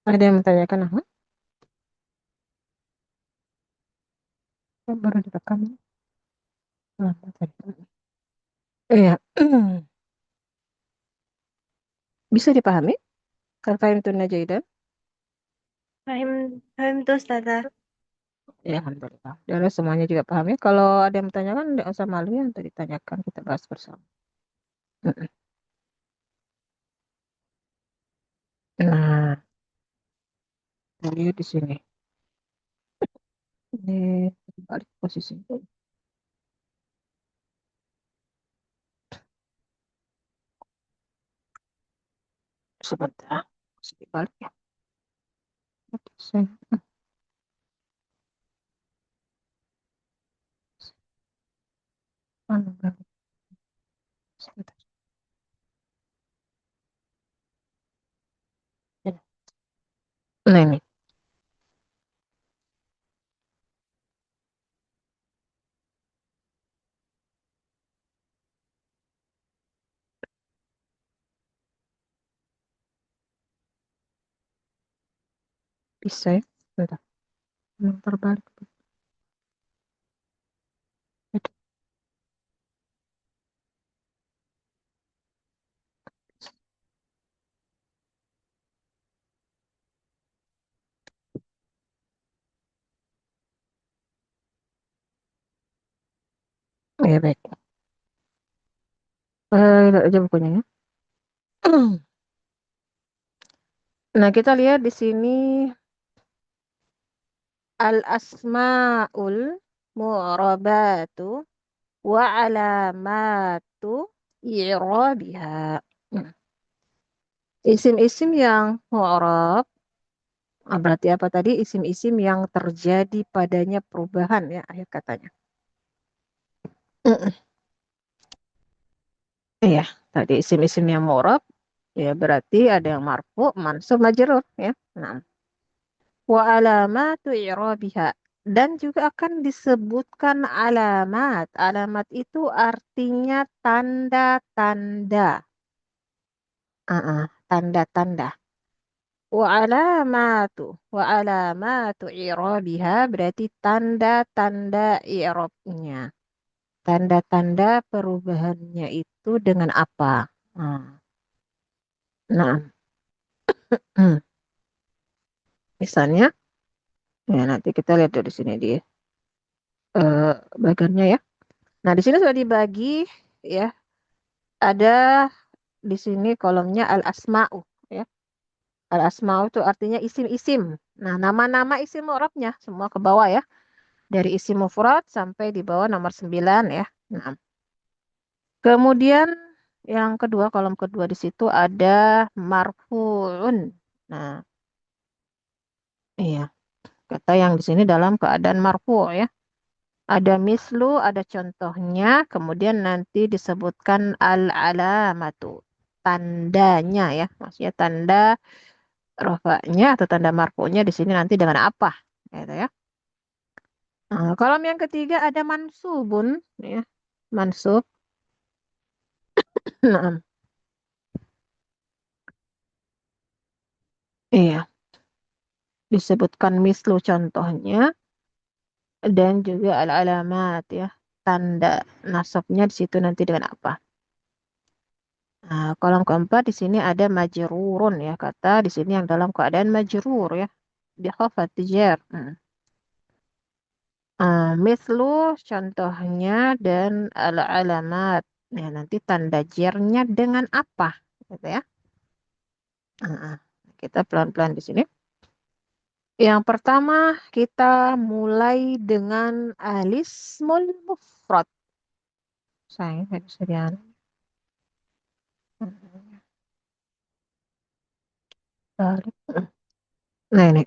Ada yang menanyakan apa? Oh, baru direkam. Lama tadi. Iya. Bisa dipahami? Kalau fahim itu Najaidan? Fahim, fahim tuh Ustazah. Ya, alhamdulillah. Dan semuanya juga paham ya. Kalau ada yang menanyakan, tidak usah malu ya untuk ditanyakan. Kita bahas bersama. Mm-mm. Nah, kita lihat di sini. Ini balik posisi. Sebentar. Sedikit balik ya. Sebentar. Nah, ini. Bisa ya. Sebentar. Terbalik. Ya, baik. Lihat aja bukunya ya. Nah, kita lihat di sini al-asma'ul mu'rabatu wa alamatu i'rabiha. Nah, isim-isim yang mu'rab, berarti apa tadi? Isim-isim yang terjadi padanya perubahan ya akhir katanya. Mm-mm. Iya, tadi isim-isim yang mu'rab ya berarti ada yang marfu, mansub, majrur ya. Nah, wa alamatu i'rabiha dan juga akan disebutkan alamat. Alamat itu artinya tanda-tanda. Tanda-tanda. Wa alamatu i'rabiha berarti tanda-tanda i'rabnya. Tanda-tanda perubahannya itu dengan apa? Nah, nah, misalnya, ya nanti kita lihat dari sini di eh, bagannya ya. Nah, di sini sudah dibagi ya. Ada di sini kolomnya al-asma'u ya. Al-asma'u itu artinya isim-isim. Nah, nama-nama isim mu'rabnya semua ke bawah ya. Dari isim mufrad sampai di bawah nomor 9 ya. Nah, kemudian yang kedua, kolom kedua di situ ada marfu'un. Nah, iya, kata yang di sini dalam keadaan marfu' ya. Ada mislu, ada contohnya, kemudian nanti disebutkan al-alamatu. Tandanya ya, maksudnya tanda rofaknya atau tanda marfu'nya di sini nanti dengan apa, gitu ya. Nah, kolom yang ketiga ada mansubun, ya, mansub. Nah, iya, disebutkan mislu contohnya dan juga al-alamat ya, tanda nasabnya di situ nanti dengan apa. Nah, kolom keempat di sini ada majrurun ya, kata di sini yang dalam keadaan majrur ya, di khafat jar. Mislu contohnya dan al-alamat. Ya, nanti tanda jernya dengan apa? Gitu ya. Ah, kita pelan-pelan di sini. Yang pertama kita mulai dengan alismul mufrad. Sayang, nggak bisa dianu. Balik. Nah ini.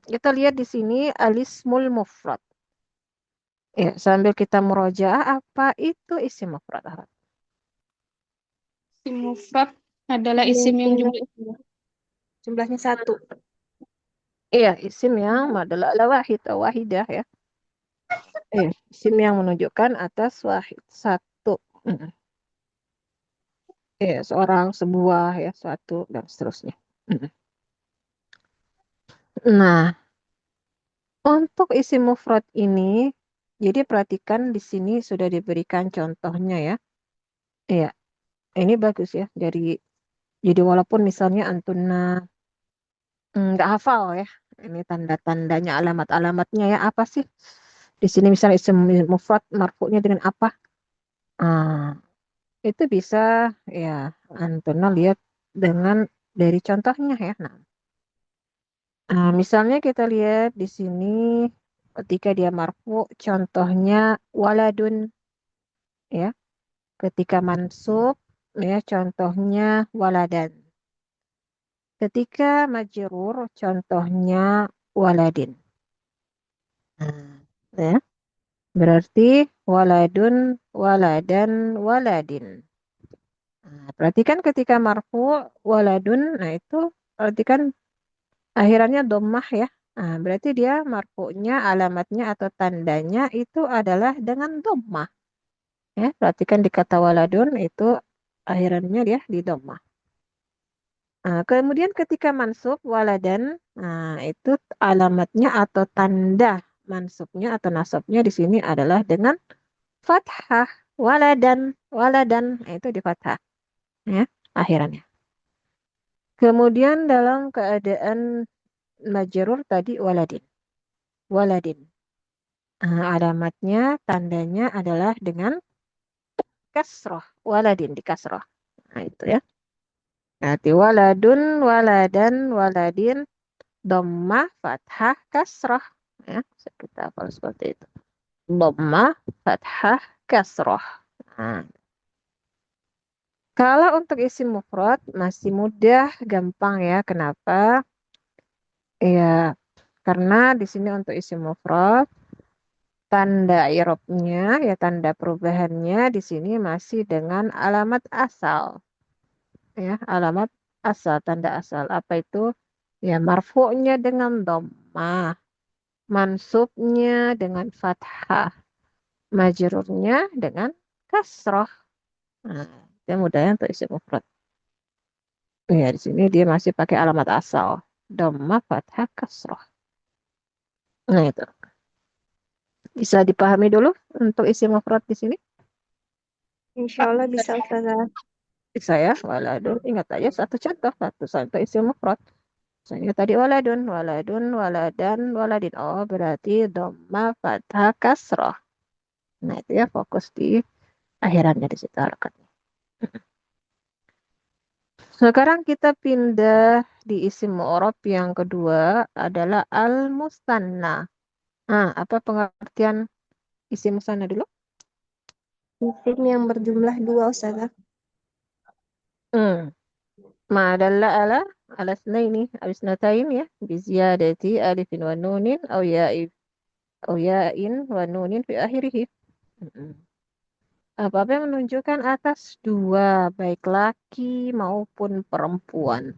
Kita lihat di sini alismul mufrad. Ya, sambil kita murojaah apa itu isim mufrad? Isim mufrad adalah isim yang jumlahnya satu. Iya, isim yang adalah ala wahid atau wahidah ya. Isim yang menunjukkan atas wahid satu. Mm. Seorang, sebuah ya, suatu dan seterusnya. Mm. Nah, untuk isim mufrad ini, jadi perhatikan di sini sudah diberikan contohnya ya. Iya, ini bagus ya. Jadi walaupun misalnya Antuna nggak hafal ya, ini tanda-tandanya, alamat-alamatnya ya apa sih? Di sini misalnya isim mufrad marfu'nya dengan apa? Ah, itu bisa ya Antuna lihat dengan dari contohnya ya. Nah, misalnya kita lihat di sini ketika dia marfu, contohnya waladun ya. Ketika mansub ya contohnya waladan. Ketika majrur contohnya waladin. Nah, ya. Berarti waladun, waladan, waladin. Nah, perhatikan ketika marfu waladun, nah itu perhatikan akhirannya dhammah ya. Nah, berarti dia marfu'nya alamatnya atau tandanya itu adalah dengan dhammah. Ya, perhatikan di kata waladun itu akhirannya dia di dhammah. Kemudian ketika mansub waladan, nah itu alamatnya atau tanda mansubnya atau nasabnya di sini adalah dengan fathah. Waladan, waladan, nah, itu di fathah ya akhirannya. Kemudian dalam keadaan majrur tadi waladin, waladin. Alamatnya tandanya adalah dengan kasroh, waladin di kasroh. Nah itu ya. Nanti waladun, waladan, waladin dhammah, fathah, kasrah. Ya, kita hafal seperti itu. Dhammah, fathah, kasrah. Nah, kalau untuk isim mufrad masih mudah, gampang ya. Kenapa? Ya, karena di sini untuk isim mufrad tanda i'rabnya ya tanda perubahannya di sini masih dengan alamat asal. Ya, alamat asal, tanda asal. Apa itu? Ya, marfu'nya dengan dhammah, mansubnya dengan fathah, majrurnya dengan kasroh. Nah, itu mudahnya untuk isim mufrad. Ya, di sini dia masih pakai alamat asal. Dhamma, fathah, kasroh. Nah, itu. Bisa dipahami dulu untuk isim mufrad di sini? Insya Allah bisa Ustazah. Bisa ya, waladun. Ingat aja satu contoh, satu contoh isim mufrad. Misalnya tadi waladun, waladun, waladan, waladin. Oh, berarti dhamma, fathah, kasroh. Nah, itu ya fokus di akhirannya di situ harokatnya. Sekarang kita pindah di isim mu'rab yang kedua adalah al-musanna. Apa pengertian isim musanna dulu? Isim yang berjumlah dua Ustazah. Hmm. Ma dalla ala snaini aw isnatain ya bi ziyadati alifin wa nunin aw ya'in wa nunin fi akhirih. Mm-mm. Apa-apa yang menunjukkan atas dua baik laki maupun perempuan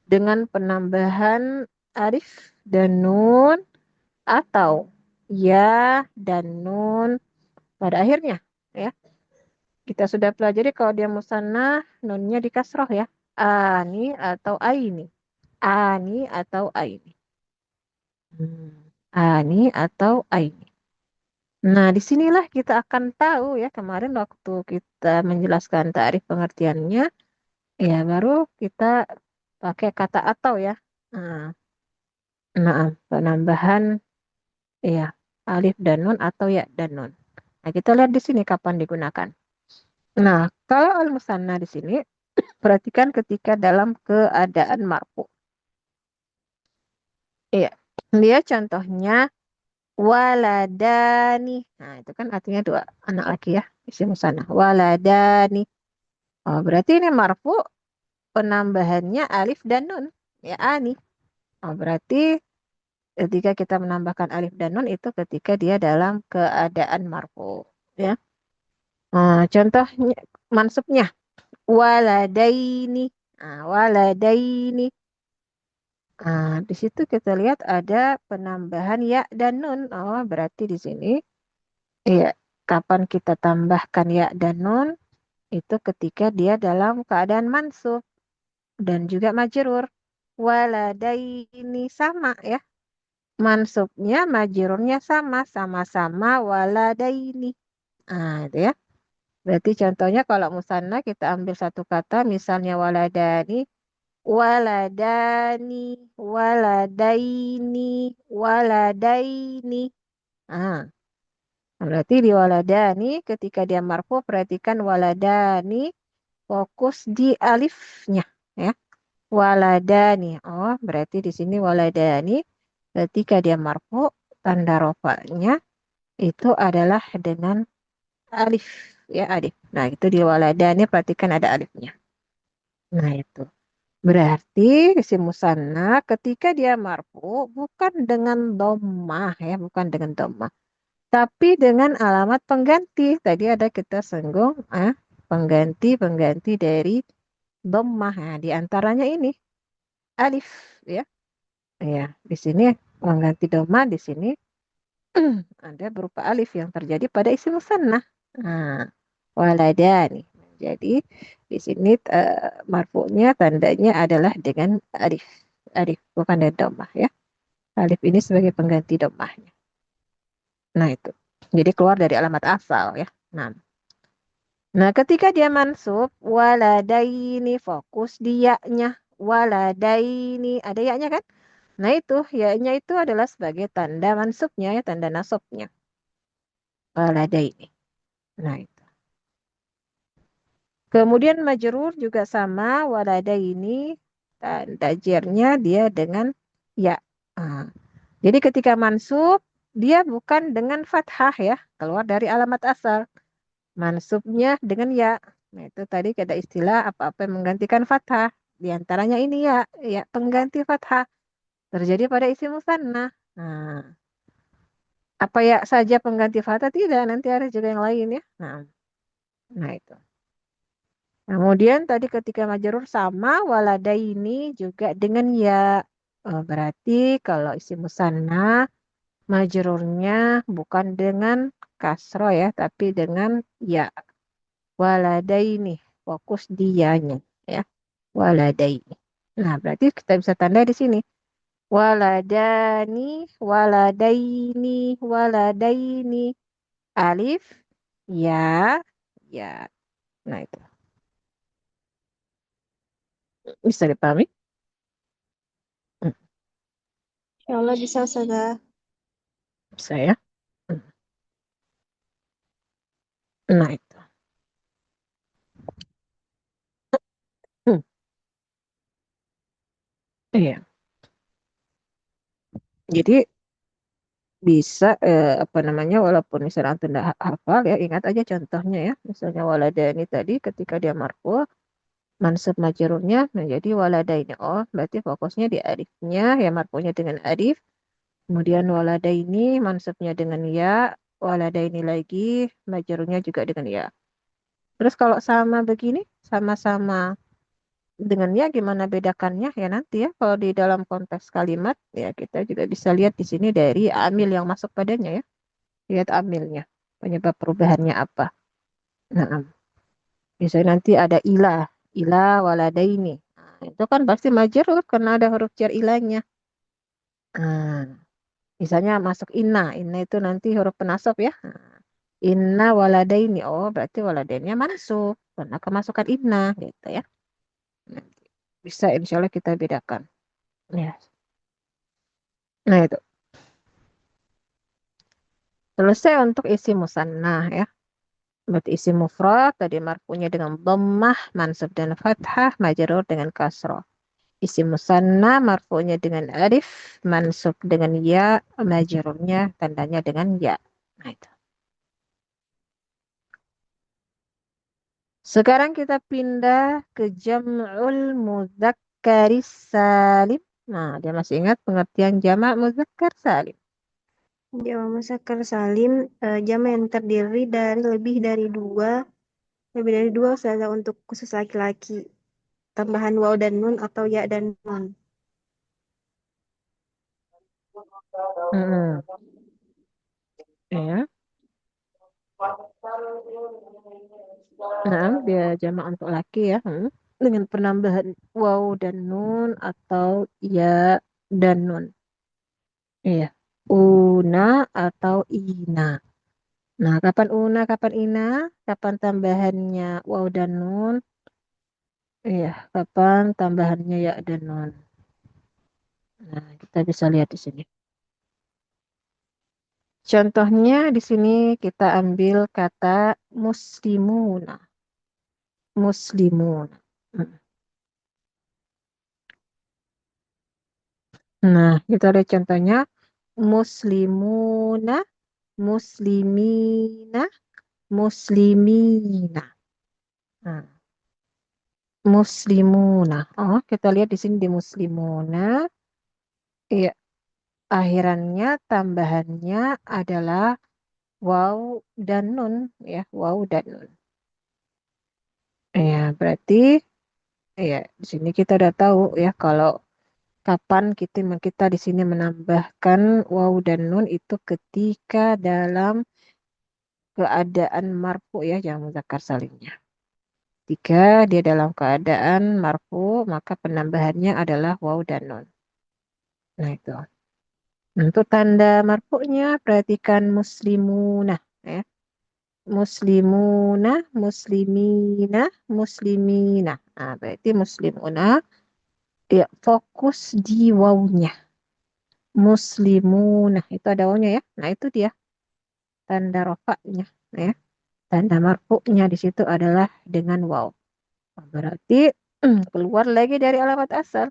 dengan penambahan alif dan nun atau ya dan nun pada akhirnya ya. Kita sudah pelajari kalau dia musanna nunnya di kasroh ya. Ani atau aini. Ani atau aini. Ani atau aini. Nah, disinilah kita akan tahu ya kemarin waktu kita menjelaskan tarif pengertiannya, ya baru kita pakai kata atau ya. Nah, penambahan ya alif dan nun atau ya dan nun. Nah, kita lihat di sini kapan digunakan. Nah, kalau al-musanna di sini perhatikan ketika dalam keadaan marfu. Iya. Dia contohnya waladani. Nah, itu kan artinya dua anak laki ya, isim musanna. Waladani. Oh, berarti ini marfu penambahannya alif dan nun. Ya, ani. Oh, berarti ketika kita menambahkan alif dan nun itu ketika dia dalam keadaan marfu. Ya. Contohnya mansubnya waladaini. Waladaini. Di situ kita lihat ada penambahan ya dan nun. Oh, berarti di sini iya, kapan kita tambahkan ya dan nun itu ketika dia dalam keadaan mansub dan juga majrur. waladaini sama ya. Mansubnya, majrurnya sama, sama-sama waladaini. Ah, itu ya. Berarti contohnya kalau musanna kita ambil satu kata, misalnya waladani, waladani, waladaini, waladaini. Ah, berarti di waladani ketika dia marfu perhatikan waladani fokus di alifnya ya. Waladani. Oh, berarti di sini waladani ketika dia marfu tanda rofanya itu adalah dengan alif ya alif. Nah, itu di waladani perhatikan ada alifnya. Nah, itu. Berarti isim musanna ketika dia marfu bukan dengan dhammah ya, bukan dengan dhammah, tapi dengan alamat pengganti. Tadi ada kita singgung pengganti-pengganti dari dhammah. Nah, di antaranya ini alif ya. Ya, di sini pengganti dhammah di sini ada berupa alif yang terjadi pada isim musanna. Nah, waladani. Jadi di sini marfu'nya tandanya adalah dengan alif. Alif bukan dengan dhammah ya. Alif ini sebagai pengganti dhammahnya. Nah, itu. Jadi keluar dari alamat asal ya. Nah, ketika dia mansub waladaini fokus di ya-nya. Waladaini ada ya-nya kan? Nah, itu ya-nya itu adalah sebagai tanda mansubnya ya, tanda nasabnya. Waladaini. Nah, itu. Kemudian majrur juga sama walada ini tanda jernya dia dengan ya. Ah, jadi ketika mansub dia bukan dengan fathah ya, keluar dari alamat asal. Mansubnya dengan ya. Nah, itu tadi ada istilah apa-apa yang menggantikan fathah. Di antaranya ini ya, ya pengganti fathah terjadi pada isim musanna. Nah, apa ya saja pengganti fathah tidak, nanti ada juga yang lain ya. Nah itu. Kemudian tadi ketika majrur sama waladaini juga dengan ya. Berarti kalau isim musanna majrurnya bukan dengan kasro ya, tapi dengan ya. Waladaini. Fokus dianya ya. Waladaini. Nah, berarti kita bisa tanda di sini. Waladani, waladaini, waladaini. Alif, ya, ya. Nah, itu. Bisa dipahami? Hmm, Ya Allah bisa Ustazah. bisa ya? Hmm, nah, itu. Hmm, iya. Jadi bisa apa namanya walaupun misalnya antum tidak hafal ya ingat aja contohnya ya misalnya waladani tadi ketika dia marfu mansub majrurnya menjadi waladaini oh berarti fokusnya di alifnya ya marfunya dengan alif kemudian waladaini mansubnya dengan ya waladaini lagi majrurnya juga dengan ya terus kalau sama begini sama-sama dengan ya gimana bedakannya ya nanti ya kalau di dalam konteks kalimat ya kita juga bisa lihat di sini dari amil yang masuk padanya ya lihat amilnya penyebab perubahannya apa nah misalnya nanti ada ilah ilah waladaini nah, itu kan pasti majrur karena ada huruf jar ilahnya nah, misalnya masuk inna inna itu nanti huruf penasab ya nah, inna waladaini oh berarti waladaininya masuk karena kemasukan inna gitu ya nanti bisa insya Allah kita bedakan ya nah itu selesai untuk isi musannah ya berarti isi mufrad tadi marfunya dengan dhammah mansub dan fathah majrur dengan kasroh isi musanna marfu'nya dengan alif, mansub dengan ya, majrurnya tandanya dengan ya. Nah, itu. Sekarang kita pindah ke jam'ul mudzakkaris salim. Nah, dia masih ingat pengertian jamak mudzakkar salim. Jamak muzakkar salim jamak yang terdiri dari lebih dari dua Ustazah untuk khusus laki-laki. Tambahan waw dan nun atau ya dan nun. Hmm, ya. Nah, dia jamak untuk laki ya. Hmm. dengan penambahan waw dan nun atau ya dan nun. Iya. Una atau ina. Nah, kapan una, kapan ina, kapan tambahannya waw dan nun. Iya, kapan tambahannya ya dan nun. Nah, kita bisa lihat di sini. Contohnya di sini kita ambil kata muslimuna. Muslimun. Hmm. Nah, kita lihat contohnya muslimuna, muslimina, muslimina. Nah, muslimuna. Oh, kita lihat di sini di muslimuna. Iya, akhirannya tambahannya adalah waw dan nun ya, waw dan nun. Ya, berarti ya di sini kita udah tahu ya kalau kapan kita di sini menambahkan waw dan nun itu ketika dalam keadaan marfu ya, yang muzakkar salimnya. Jika dia dalam keadaan marfu, maka penambahannya adalah waw dan nun. Nah itu. Untuk tanda marfu'nya perhatikan muslimunah ya. Muslimuna, muslimina, muslimina. Nah, berarti muslimuna ya fokus di wawnya. Muslimunah itu ada wawnya ya. Nah, itu dia tanda rofaknya ya. Tanda marfu'nya di situ adalah dengan waw. Berarti keluar lagi dari alamat asal.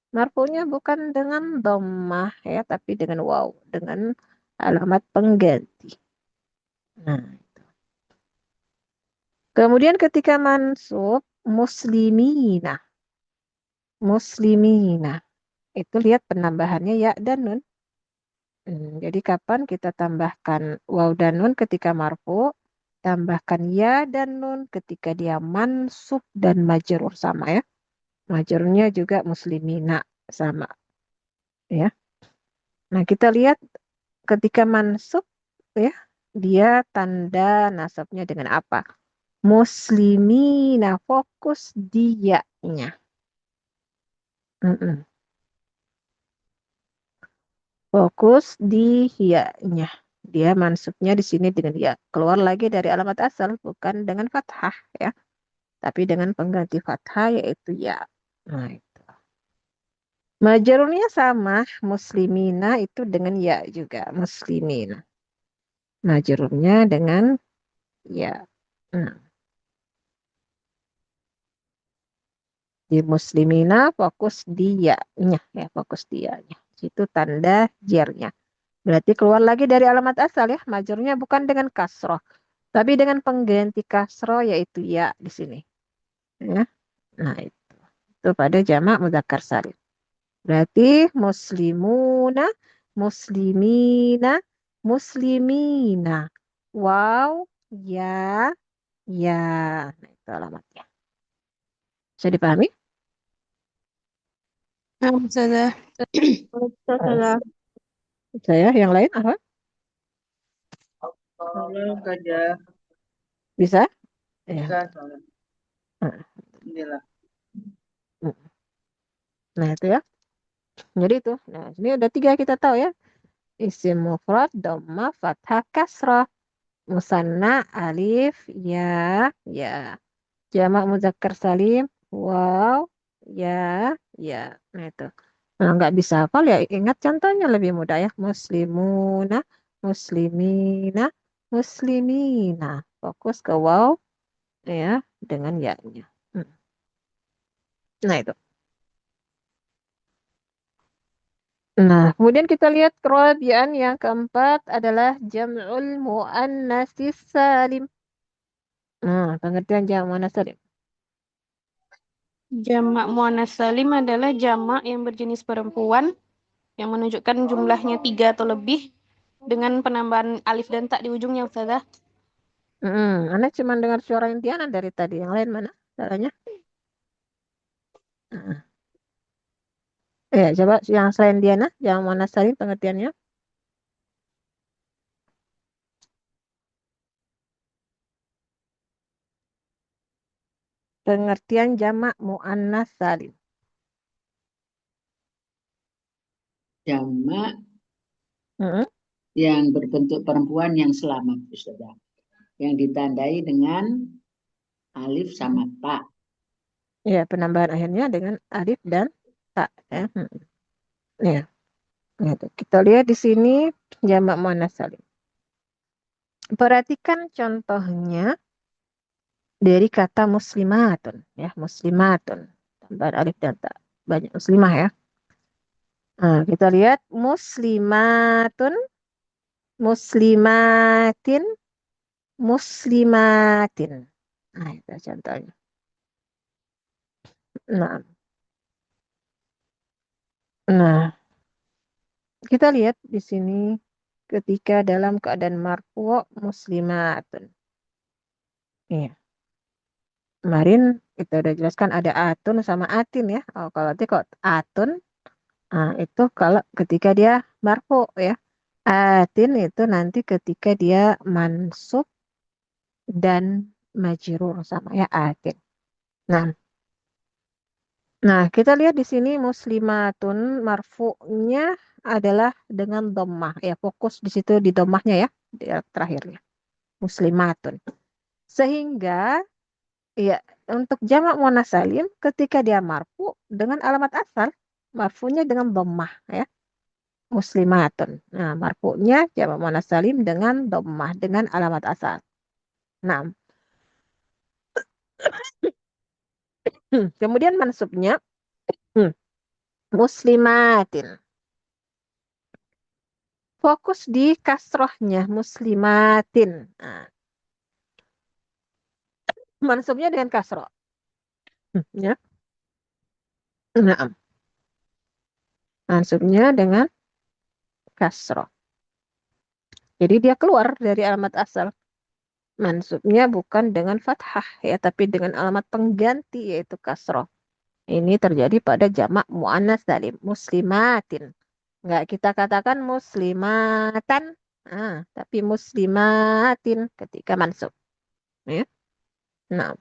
Marfu'nya bukan dengan dhammah ya, tapi dengan waw, dengan alamat pengganti. Nah, kemudian ketika mansub muslimina, muslimina itu lihat penambahannya ya dan nun. Jadi kapan kita tambahkan waw dan nun ketika marfu, tambahkan ya dan nun ketika dia mansub dan majrur sama ya. Majrurnya juga muslimina sama ya. Nah, kita lihat ketika mansub ya, dia tanda nasabnya dengan apa? Muslimina fokus dia-nya. Mm-mm. Fokus di ya-nya. Dia mansubnya di sini dengan ya. Keluar lagi dari alamat asal, bukan dengan fathah ya, tapi dengan pengganti fathah yaitu ya. Nah, itu. Majrurnya sama, muslimina itu dengan ya juga, muslimina. Majrurnya dengan ya. Nah, di muslimina fokus dia-nya ya, fokus dia-nya. Itu tanda jernya. Berarti keluar lagi dari alamat asal ya. Majurnya bukan dengan kasroh, tapi dengan pengganti kasroh yaitu ya di sini. Ya. Nah, itu pada jamak mudzakkar salim. Berarti muslimuna, muslimina, muslimina. Wow, ya, ya. Nah, itu alamatnya. Bisa dipahami? Nah, Ustazah. Eh, Ustazah. Saya yang lain apa? Halo Kak. Bisa? Ya. Bisa soalnya. Nah, Inilah. nah, itu ya. Jadi itu. Nah, ini ada tiga kita tahu ya. Isim mufrad, dhamma, fathah, kasrah. Musanna, alif, ya, ya. Jamak muzakkar salim, waw, ya, ya. Nah itu. Nah, nggak bisa hafal ya, ingat contohnya lebih mudah ya. Muslimuna, muslimina, muslimina. Fokus ke waw ya dengan ya-nya. Hmm. Nah itu. Nah, kemudian kita lihat kerabian yang keempat adalah jam'ul muannatsis salim. Nah, pengertian jamak muannats salim. Jamak muannas salim adalah jamak yang berjenis perempuan yang menunjukkan jumlahnya 3 atau lebih dengan penambahan alif dan ta di ujungnya, Ustazah. Anda cuma dengar suara Indiana dari tadi. Yang lain mana? Caranya? Heeh. Coba yang selain Diana, yang mana saling pengertiannya? Pengertian jamak muannas salim. Jamak Mm-mm. yang berbentuk perempuan yang selamat, Ustazah. Yang ditandai dengan alif sama ta. Ya, penambahan akhirnya dengan alif dan ta. Ya. Ya, gitu. Kita lihat di sini jamak muannas salim. Perhatikan contohnya dari kata muslimatun, ya, muslimatun. Tambahan alif dan ta. Banyak muslimah ya. Nah, kita lihat muslimatun, muslimatin, muslimatin. Nah, itu contohnya. Nah, nah, kita lihat di sini ketika dalam keadaan marfu muslimatun. Iya. Kemarin kita udah jelaskan ada atun sama atin ya. Oh, kalau nanti kok atun, itu kalau ketika dia marfu ya. Atin itu nanti ketika dia mansub dan majrur sama ya atin. Nah, kita lihat di sini muslimatun marfu'nya adalah dengan dhammah ya. Fokus di situ di dhammahnya ya, di terakhirnya. Muslimatun. Sehingga ya untuk jamak muannas salim ketika dia marfu dengan alamat asal, marfunya dengan dhammah ya. Muslimatun. Nah, marfu'nya jamak muannas salim dengan dhammah dengan alamat asal. Nah, kemudian mansubnya hmm, muslimatin. Fokus di kasrohnya muslimatin. Nah, mansubnya dengan kasroh. Ya. Nah, mansubnya dengan kasroh. Jadi dia keluar dari alamat asal. Mansubnya bukan dengan fathah ya, tapi dengan alamat pengganti yaitu kasroh. Ini terjadi pada jamak muannas salim muslimatin. Enggak kita katakan muslimatan, tapi muslimatin ketika mansub. Ya. Nah,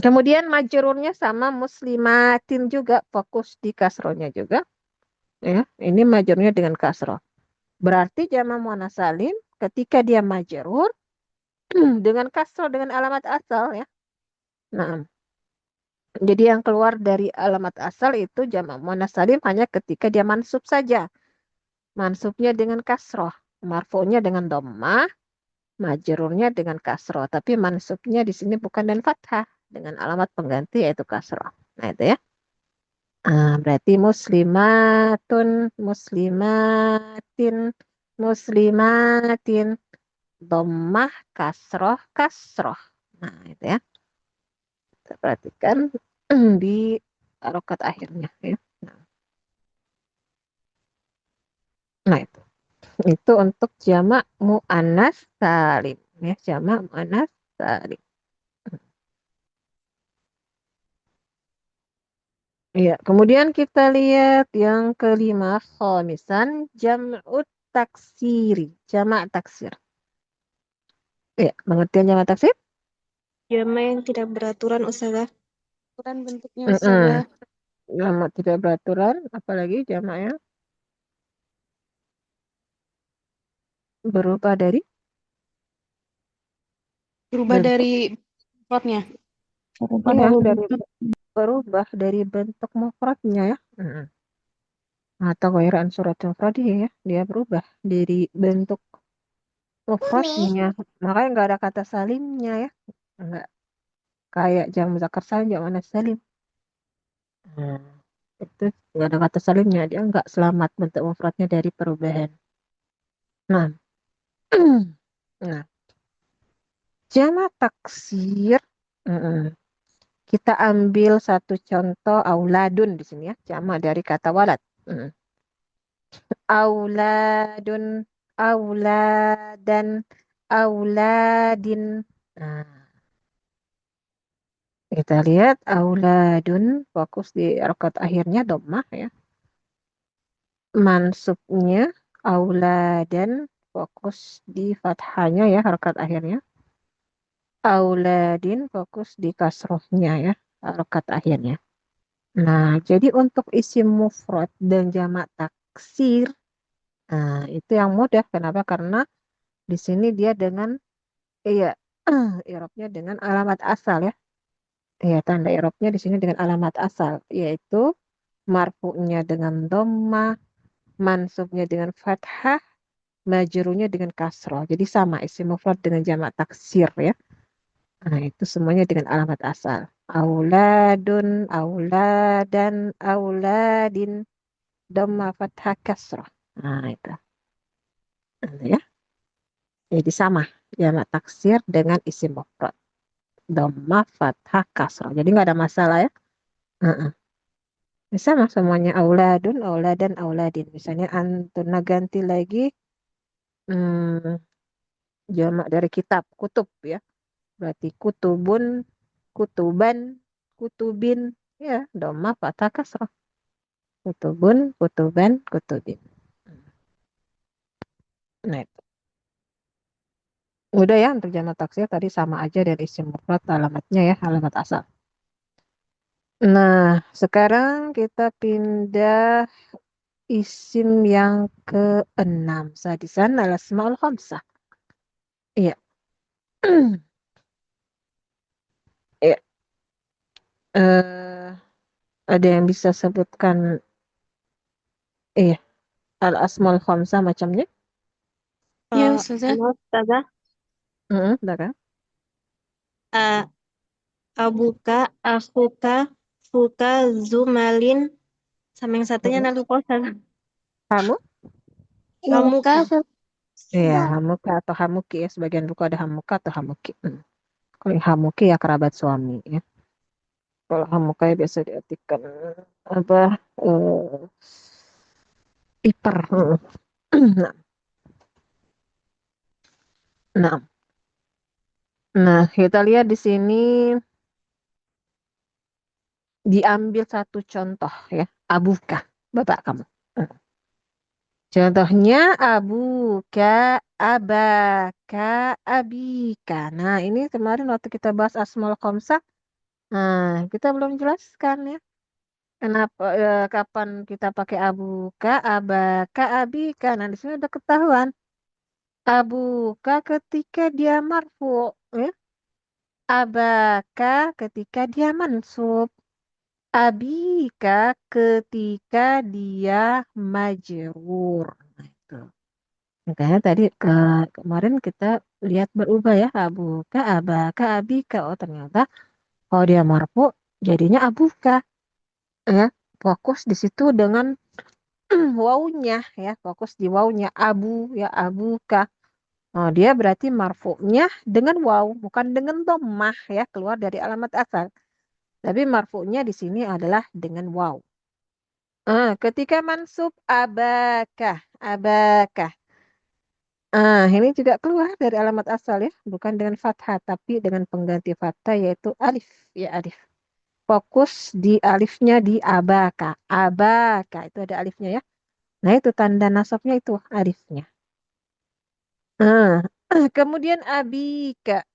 kemudian majrurnya sama muslimatin juga fokus di kasrohnya juga. Ya, ini majrurnya dengan kasroh. Berarti jamak muannas salim ketika dia majrur dengan kasroh dengan alamat asal ya. Nah, jadi yang keluar dari alamat asal itu jamak muannas salim hanya ketika dia mansub saja. Mansubnya dengan kasroh, marfu'nya dengan dhammah, majrurnya dengan kasroh. Tapi mansubnya di sini bukan dan fathah dengan alamat pengganti yaitu kasroh. Nah itu ya. Berarti muslimatun, muslimatin, muslimatin, dhammah, kasroh, kasroh. Nah itu ya. Kita perhatikan di harokat akhirnya ya. Nah itu. Itu untuk jamak muannas salim ya, jamak muannas salim. Ya, kemudian kita lihat yang kelima khamisan jam'ut taksiri, jamak taksir. Ya, pengertian jamak taksir? Jamak yang tidak beraturan, Ustazah. Aturan bentuknya, Ustazah. Mm-mm. Jamak tidak beraturan, apalagi jamaknya berubah dari Berubah bentuk, dari mufradnya. ya, berubah dari bentuk mufradnya ya. Mm-mm. Atau ghairaan surat mufradi ya, dia berubah dari bentuk mufradnya. Makanya nggak ada kata salimnya ya. Nggak kayak jamak muzakkar salim, jamak muannas salim. Nah, itu nggak ada kata salimnya, dia nggak selamat bentuk mufradnya dari perubahan. Nah, nah, jamak taksir, kita ambil satu contoh auladun di sini ya, jamak dari kata walad. Auladun, auladan, auladin. Nah, kita lihat auladun fokus di harokat akhirnya dhammah ya. Mansubnya auladan fokus di fathahnya ya harokat akhirnya. Auladin fokus di kasrohnya ya, harokat akhirnya. Nah, jadi untuk isim mufrad dan jamak taksir, nah itu yang mudah. Kenapa? Karena di sini dia dengan iya i'rabnya dengan alamat asal ya. Iya, tanda i'rabnya di sini dengan alamat asal, yaitu marfu'nya dengan dhammah, mansubnya dengan fathah, majrunya dengan kasroh. Jadi sama isim mufrad dengan jamak taksir ya. Nah, itu semuanya dengan alamat asal. Auladun, auladan, auladin, dhamma fathah kasrah. Nah, itu. Nah, ya. Jadi sama jamak taksir dengan isim mufrad. Dhamma fathah kasrah. Jadi nggak ada masalah ya. Heeh. Sama semuanya auladun, auladan, auladin. Misalnya antuna ganti lagi hmm, jamak dari kitab, kutub ya. Berarti kutubun, kutuban, kutubin. Ya, dhamma fathah kasrah. Kutubun, kutuban, kutubin. Nah, itu. Udah ya untuk jamak taksir tadi sama aja dari isim mufrad alamatnya ya, alamat asal. Nah, sekarang kita pindah isim yang keenam. Sadisan al-asmaul khamsah. Iya. Iya. Eh, ada yang bisa sebutkan iya, al-asmaul khamsah macamnya? Ya, Ustazah. Ustazah, Udah kan? uh, abuka, akuka, fuka, zumalin, sama yang satunya Mm-mm. lupa Ustazah. Kamu? Kamuka. Iya, hamuka atau hamuki ya. Sebagian buku ada hamuka atau hamuki. Kalau yang hamuki ya kerabat suami ya. Kalau hamuka ya biasa diartikan apa? eh ipar. Nah, nah, nah, kita lihat di sini diambil satu contoh ya. Abuka, bapak kamu. Hmm. Contohnya abuka, abaka, abika. Nah, ini kemarin waktu kita bahas asmaul khamsah, nah, kita belum jelaskan ya. Kenapa kapan kita pakai abuka, abaka, abika. Nah, di sini udah ketahuan. Abuka ketika dia marfu, ya. Abaka ketika dia mansub. Abika ketika dia majrur. Nah, itu. Makanya tadi kemarin kita lihat berubah ya. Abuka, abaka, abika. Oh, ternyata kalau dia marfu jadinya abuka. Ya, fokus di situ dengan wawunya ya, fokus di wawunya abu ya, abuka. Oh, dia berarti marfu'nya dengan waw, bukan dengan dhammah ya, keluar dari alamat asal. Tapi marfu'nya di sini adalah dengan waw. Ketika mansub abaka, abaka. Ini juga keluar dari alamat asal ya, bukan dengan fathah tapi dengan pengganti fathah yaitu alif ya, alif. Fokus di alifnya di abaka. Abaka itu ada alifnya ya. Nah, itu tanda nasabnya itu alifnya. Ah, kemudian abika,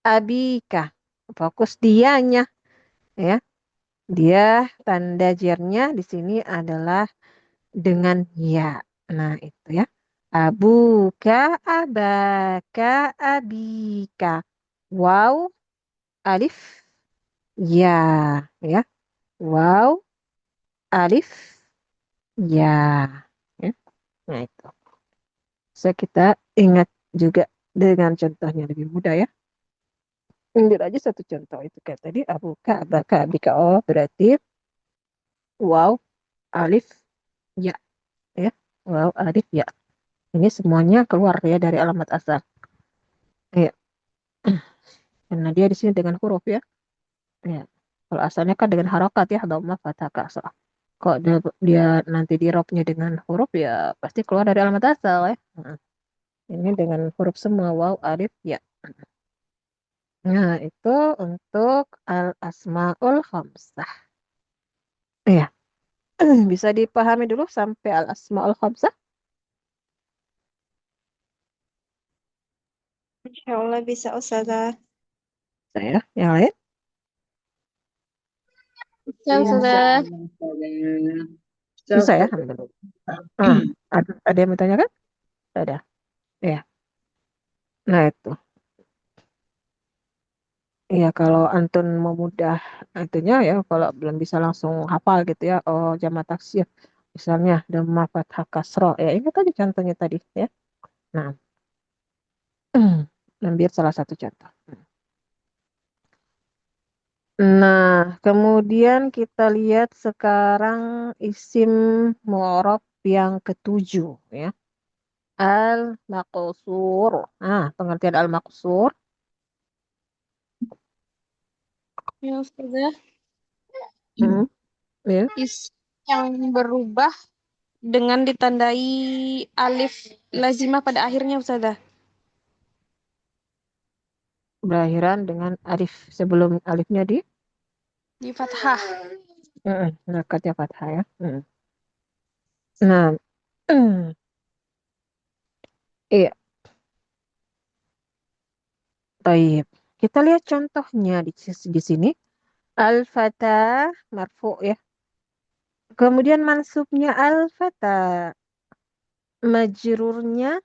abika, fokus dianya, ya. Dia tanda jernya di sini adalah dengan ya. Nah, itu ya. Abuka, abaka, abika. Wow, alif, ya, ya. Wow, alif, ya. Ya. Nah, itu. So, kita ingat juga dengan contohnya lebih mudah ya. Ambil aja satu contoh itu kayak tadi abuka, abaka, abika. Oh, berarti wow, alif, ya, ya. Wow, alif, ya. Ini semuanya keluar ya dari alamat asal. Ya, karena dia di sini dengan huruf ya. Ya. Kalau asalnya kan dengan harokat ya, dhammah, fathah, kasrah. Kok dia nanti di robnya dengan huruf ya pasti keluar dari alamat asal ya. Ini dengan huruf semua wow, alif, ya. Nah, itu untuk al-asmaul khamsah. Iya. Bisa dipahami dulu sampai al-asmaul khamsah? Insya Allah bisa Ustazah. Saya, yang lain? Ya, Bisa, Ustazah. Bisa ya, alhamdulillah. Ah, ada yang mau tanyakan? Ada. Ya. Nah itu. Iya, kalau Antun mau mudah itunya ya, kalau belum bisa langsung hafal gitu ya, oh jamak taksir. Misalnya dhamma fathah kasroh, ya ingat tadi contohnya tadi ya. Nah, ambil salah satu contoh. Nah, kemudian kita lihat sekarang isim mu'rab yang ketujuh ya. Al-maqsur. Ah, pengertian al-maqsur. Ya, Ustazah. Hmm, ya. Yang berubah dengan ditandai alif lazimah pada akhirnya, Ustazah. Berakhiran dengan alif sebelum alifnya Di fathah. Hakatnya fathah ya. Nah, iya, baik. Kita lihat contohnya di sini. Al-Fatah marfu ya. Kemudian mansubnya Al-Fatah. Majrurnya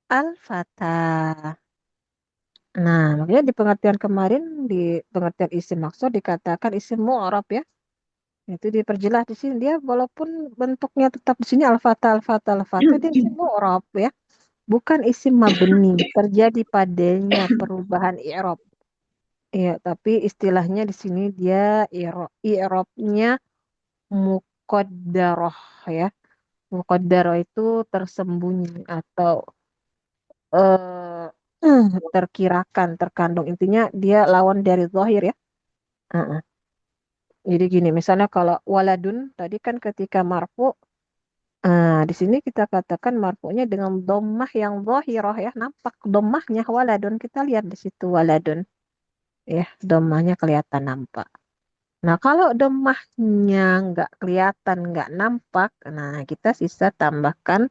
Al-Fatah. Nah, makanya di pengertian kemarin, di pengertian isim maksud dikatakan isim mu'rab ya. Itu diperjelas di sini dia walaupun bentuknya tetap di sini Al-Fatah, Al-Fatah, Al-Fatah, dia isim mu'rab ya. Bukan isim mabni, terjadi padanya perubahan i'rab. Iya, tapi istilahnya di sini dia i'rabnya muqaddarah ya. Muqaddarah itu tersembunyi atau eh, terkirakan, terkandung. Intinya dia lawan dari zahir ya. Heeh. Jadi gini, misalnya kalau waladun tadi kan ketika marfu, di sini kita katakan marfu'nya dengan dhammah yang zahirah ya, nampak dhammahnya waladun. Kita lihat di situ waladun ya, dhammahnya kelihatan nampak. Nah, kalau dhammahnya nggak kelihatan, nggak nampak, nah kita sisa tambahkan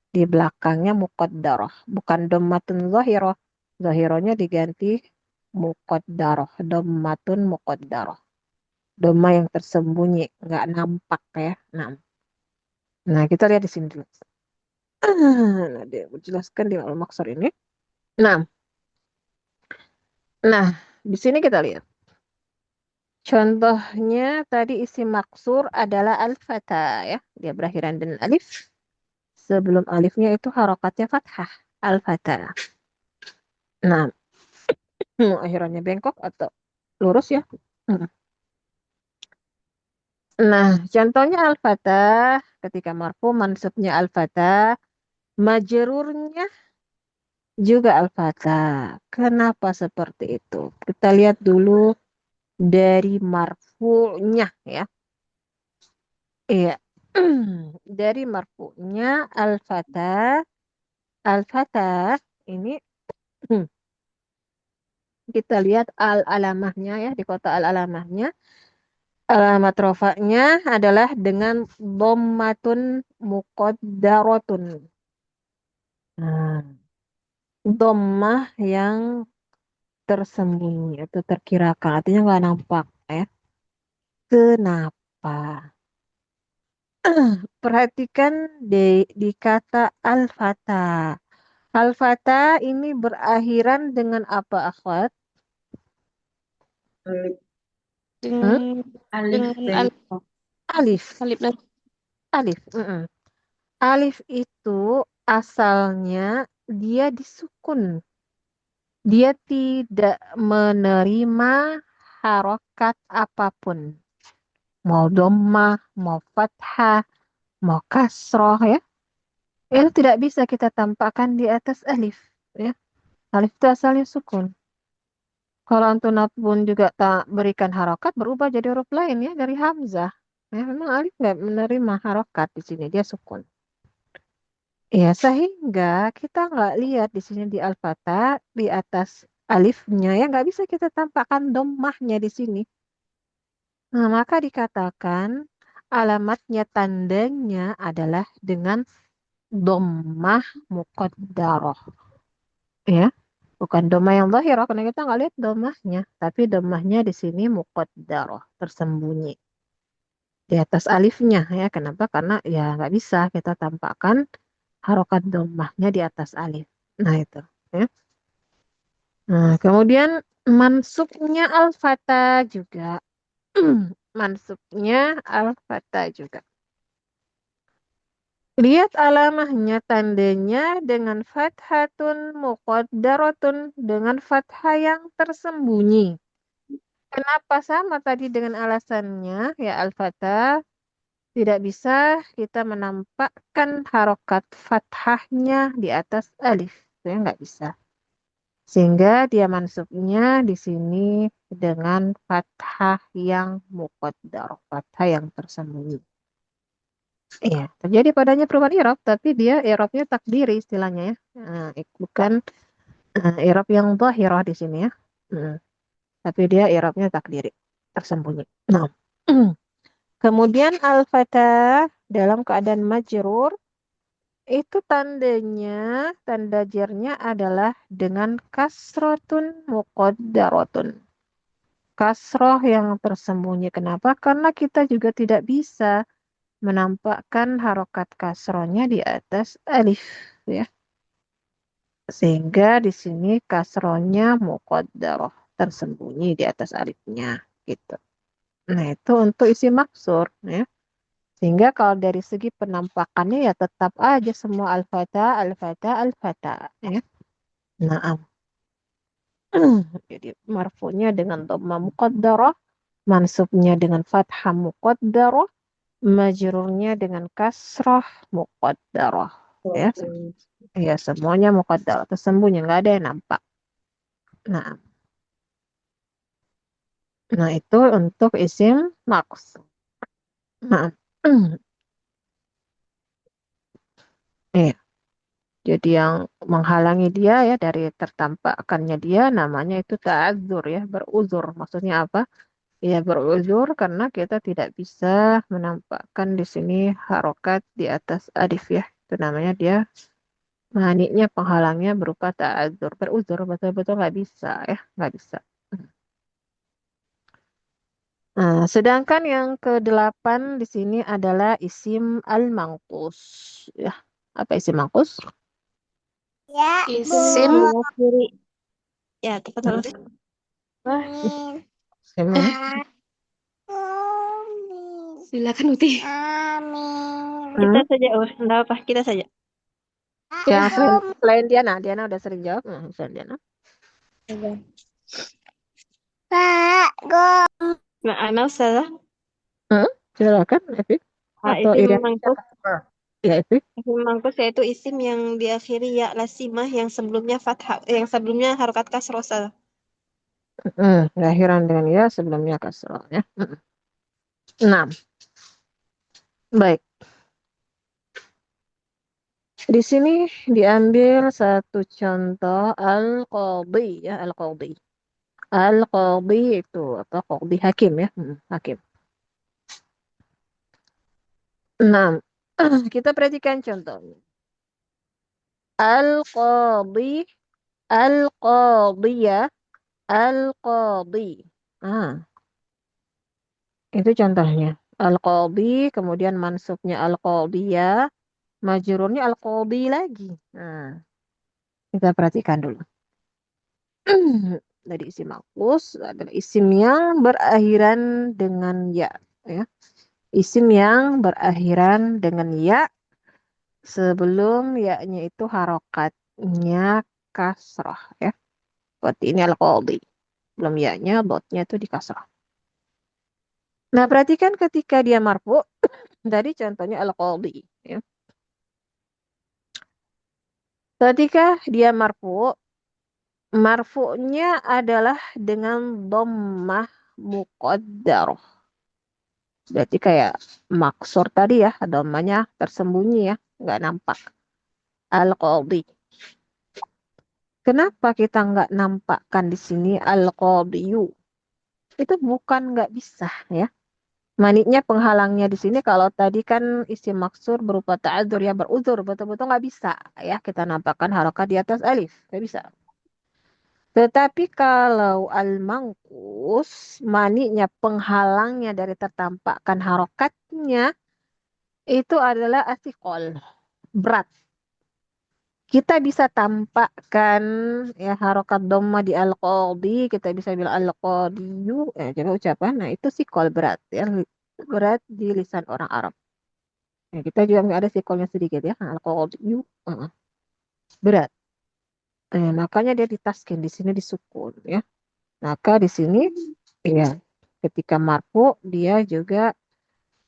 di belakangnya muqaddarah, bukan dhammatun zahirah. Zahirahnya diganti muqaddarah, dhammatun muqaddarah. Dhamma yang tersembunyi, nggak nampak ya. Nah, kita lihat di sini dulu. Nah, dia menjelaskan di al-maksar ini. Nah, nah, di sini kita lihat. Contohnya tadi isi maksur adalah al-fatah ya. Dia berakhiran dengan alif. Sebelum alifnya itu harokatnya fathah. Al-fatah. Nah, akhirannya bengkok atau lurus ya. Hmm. Nah, contohnya al-fatah. Ketika marfu mansubnya al-fatah. Majrurnya juga al-fatah. Kenapa seperti itu? Kita lihat dulu dari marfu'nya ya. Iya. Dari marfu'nya al-fatah. Al-fatah ini kita lihat al-alamahnya ya di kota al-alamahnya. Alamat rofaknya adalah dengan dhammatun muqaddaratun. Nah, dhammah yang tersembunyi atau terkirakan artinya nggak nampak ya. Kenapa? Perhatikan di kata al-fatah. Al-fatah ini berakhiran dengan apa, akhwat? Hmm? Alif Dengan bengkok. Alif. alif lazimah. Alif. Alif itu asalnya dia disukun. Dia tidak menerima harokat apapun. Mau dhammah, mau fathah, mau kasroh ya. Itu tidak bisa kita tampakkan di atas alif. Ya. Alif itu asalnya sukun. Kalau antuna pun juga tak berikan harokat, berubah jadi huruf lain ya dari hamzah. Ya, memang alif nggak menerima harokat di sini, dia sukun. Ya, sehingga kita nggak lihat di sini di al-fatah, di atas alifnya, ya nggak bisa kita tampakkan dhammahnya di sini. Nah, maka dikatakan alamatnya tandanya adalah dengan dhammah muqaddarah. Ya, Bukan domah yang zahirah karena kita nggak lihat domahnya, tapi domahnya di sini muqaddarah, tersembunyi di atas alifnya ya. Kenapa? Karena ya nggak bisa kita tampakkan harokat domahnya di atas alif. Nah itu. Ya. Nah kemudian mansubnya al-fata juga. Mansubnya al-fata juga. Lihat alamahnya, tandanya dengan fathatun muqaddaratun, dengan fathah yang tersembunyi. Kenapa sama tadi dengan alasannya? Ya al-fatah, tidak bisa kita menampakkan harokat fathahnya di atas alif. Ya nggak bisa. Sehingga dia mansubnya di sini dengan fathah yang muqaddar, fathah yang tersembunyi. Iya, terjadi padanya perubahan i'rab, tapi dia i'rabnya takdiri istilahnya ya. Nah, bukan i'rab yang zahirah di sini ya. Hmm, tapi dia i'rabnya takdiri, tersembunyi. Nah, kemudian al-fatah dalam keadaan majrur itu tandanya, tanda jarnya adalah dengan kasrotun muqaddaratun. Kasroh yang tersembunyi. Kenapa? Karena kita juga tidak bisa menampakkan harokat kasrohnya di atas alif ya. Sehingga di sini kasrohnya muqaddarah, tersembunyi di atas alifnya gitu. Nah, itu untuk isi maksur ya. Sehingga kalau dari segi penampakannya ya tetap aja semua al-fatah, al-fatah, al-fatah ya. Nah, jadi marfu'nya dengan dhamma muqaddarah, mansubnya dengan fathah muqaddarah, majrurnya dengan kasrah muqaddarah ya. Ya, semuanya muqaddarah, tersembunyi, nggak ada yang nampak. Nah, nah itu untuk isim maksur. Nah, iya. Jadi yang menghalangi dia ya dari tertampakkannya dia namanya itu ta'adzur ya, beruzur. Maksudnya apa? Ya beruzur karena kita tidak bisa menampakkan di sini harokat di atas alif ya. Itu namanya dia maniknya penghalangnya berupa ta'adzur, beruzur, betul-betul nggak bisa ya, nggak bisa. Nah, sedangkan yang ke-8 di sini adalah isim al-mangkus. Ya, apa isim mangkus? Isim Mengakhiri. Ya, tepat Hmm, harus. isim mana? silakan Uti. Kita Hmm, saja, enggak apa, kita saja. yang selain Diana, Diana udah sering jawab. Selain Diana. Nah, Ana salah. Hmm, silakan, Evi. Atau Isim Irian. mangkus. Ya, Evi. Isim mangkus yaitu isim yang diakhiri ya lasimah yang sebelumnya fathah, yang sebelumnya harokat kasroh salah. Lahiran dengan ya sebelumnya kasroh ya. 6. Baik. Di sini diambil satu contoh al-qadhi ya, al-qadhi. Al-qadhi itu apa? Qadhi hakim ya, hakim. 6. Kita perhatikan contohnya. Al-qadhi, al-qadhiyah, al-qadhi. Ah, itu contohnya. Al-qadhi, kemudian mansubnya al-qadhiyah, majrurnya al-qadhi lagi. Nah, kita perhatikan dulu. Dari isim maf'us adalah isim yang berakhiran dengan ya, ya. Isim yang berakhiran dengan ya sebelum ya-nya itu harokatnya kasrah ya. Seperti ini al-qadhi. Belum ya-nya, dotnya itu di kasrah. Nah, perhatikan ketika dia marfu, tadi contohnya al-qadhi ya. Ketika dia marfu, marfu'nya adalah dengan dhammah muqaddarah. Berarti kayak maksur tadi ya, dhammahnya tersembunyi ya, nggak nampak. Al-qadhi. Kenapa kita nggak nampakkan di sini al-qadhiyu? Itu bukan nggak bisa ya. Maniknya penghalangnya di sini kalau tadi kan isim maksur berupa ta'adzur ya, beruzur, betul-betul nggak bisa ya kita nampakkan harokat di atas alif, nggak bisa. Tetapi kalau al-manqus, maninya penghalangnya dari tertampakkan harokatnya, itu adalah asikol, berat. Kita bisa tampakkan ya harokat dhamma di al-qadhi, kita bisa bilang al-qadhiyu, coba ucapan, nah itu sikol berat ya, berat di lisan orang Arab. Ya, kita juga nggak ada sikolnya sedikit ya, al-qadhiyu, berat. Makanya dia ditaskin, di sini disukun ya. Maka di sini ya ketika marfu dia juga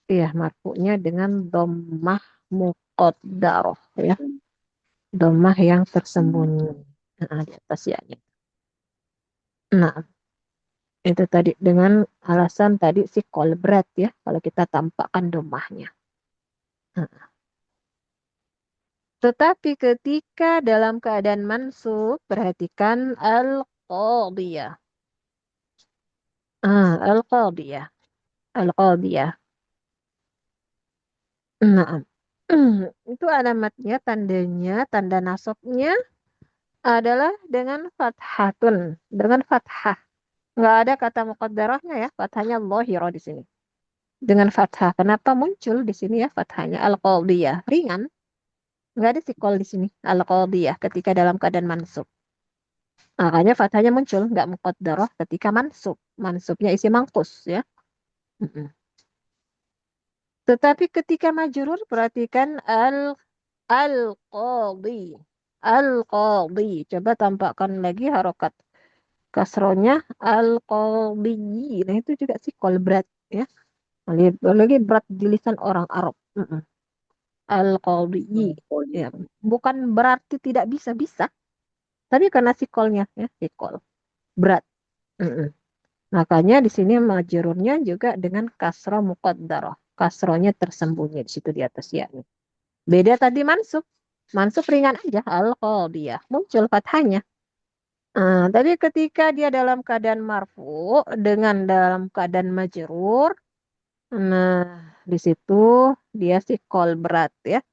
ya marfunya dengan dhammah muqaddarah ya. Dhammah yang tersembunyi di atas ya. Nah, itu tadi dengan alasan tadi si berat ya kalau kita tampakkan dhammahnya. Nah, tetapi ketika dalam keadaan mansub perhatikan al-qadhiyah. Al-qadhiyah. Al-qadhiyah. Nah, itu alamatnya, tandanya, tanda nasabnya adalah dengan fathatun, dengan fathah. Nggak ada kata muqaddarahnya ya, fathahnya dhahira di sini. Dengan fathah. Kenapa muncul di sini ya fathahnya al-qadhiyah? Ringan. Nggak ada sikol di sini. Al-qadhiyah ketika dalam keadaan mansub. Makanya fathahnya muncul, nggak muqaddarah ketika mansub. Mansubnya isi mangkus ya. Mm-mm. Tetapi ketika majrur perhatikan al-qadhi. Al-qadhi. Coba tampakkan lagi harokat kasronya al-qadhi. Nah itu juga sikol berat ya. Lagi berat di lisan orang Arab. Al-qadhi. Ya. Bukan berarti tidak bisa. Tapi karena sikolnya ya, sikol. Berat. Mm-mm. Makanya di sini majrurnya juga dengan kasroh muqaddarah. Kasrohnya tersembunyi di situ di atas ya. Beda tadi mansub. Mansub ringan aja. Al-qadhiyah. Muncul fathahnya. Tapi ketika dia dalam keadaan marfu dengan dalam keadaan majrur, nah di situ dia sih kol berat ya.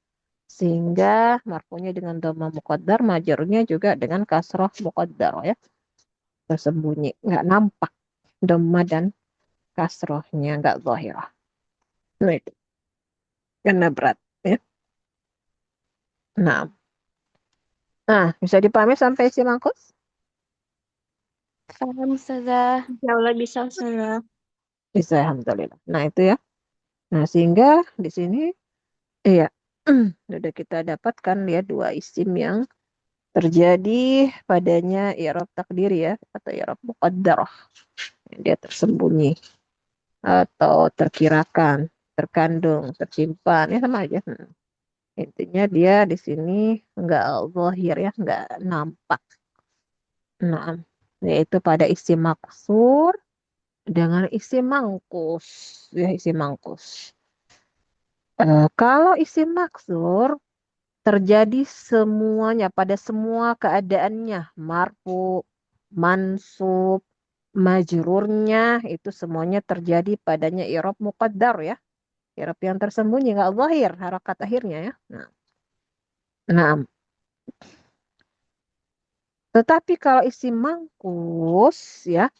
Sehingga marfunya dengan dhamma muqaddar, majrurnya juga dengan kasroh muqaddar ya. Tersembunyi, nggak nampak dhamma dan kasrohnya nggak zahirah. Nah itu karena berat ya. Bisa dipahami sampai si mangkos? Paham, Ustazah. Insya Allah bisa Ustazah. Bisa, alhamdulillah. Nah itu ya. Nah sehingga di sini iya sudah kita dapatkan ya dua isim yang terjadi padanya i'rab takdir ya atau i'rab muqaddarah. Dia tersembunyi atau terkirakan, terkandung, tersimpan ya sama aja. Intinya dia di sini enggak zahir ya, enggak nampak. Nah, yaitu pada isim maksur dengan isim mangkus ya isim mangkus. Kalau isim maksur terjadi semuanya pada semua keadaannya, marfu, mansub, majrurnya itu semuanya terjadi padanya i'rab muqaddar ya. I'rab yang tersembunyi nggak zahir harakat akhirnya ya. Nah, tetapi kalau isim mangkus ya,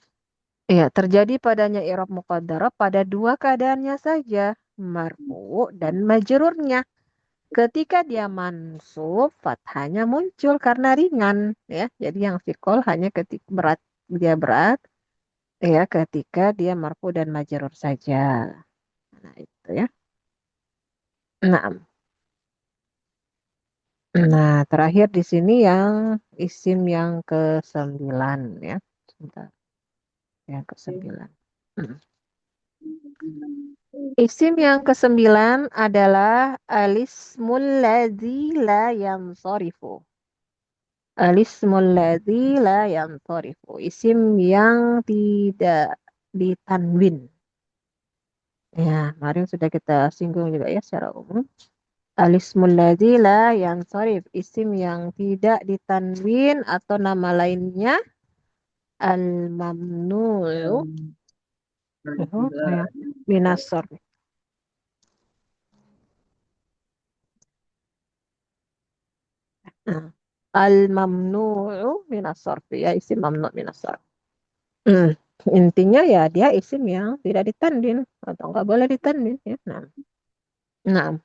ya terjadi padanya i'rab muqaddar pada dua keadaannya saja, marfu dan majrurnya. Ketika dia mansub, fathahnya muncul karena ringan, ya. Jadi yang sikol hanya ketika berat, dia berat, ya, ketika dia marfu dan majrur saja. Nah, itu ya. Nah, terakhir di sini yang isim yang ke-9 ya. Sebentar. Yang ke-9. Isim yang ke-9 adalah alismul ladzi la yansarifu. Alismul ladzi la yantharifu. Isim yang tidak ditanwin. Ya, kemarin sudah kita singgung juga ya secara umum. Alismul ladzi la yansharif. Isim yang tidak ditanwin atau nama lainnya al-mamnu'u ya, minasor. Nah, Al-mamnu'u minas sarfi, ya isim mamnu' minas sarf. Hmm. Intinya ya dia isim yang tidak ditandin atau nggak boleh ditandin ya. Nah.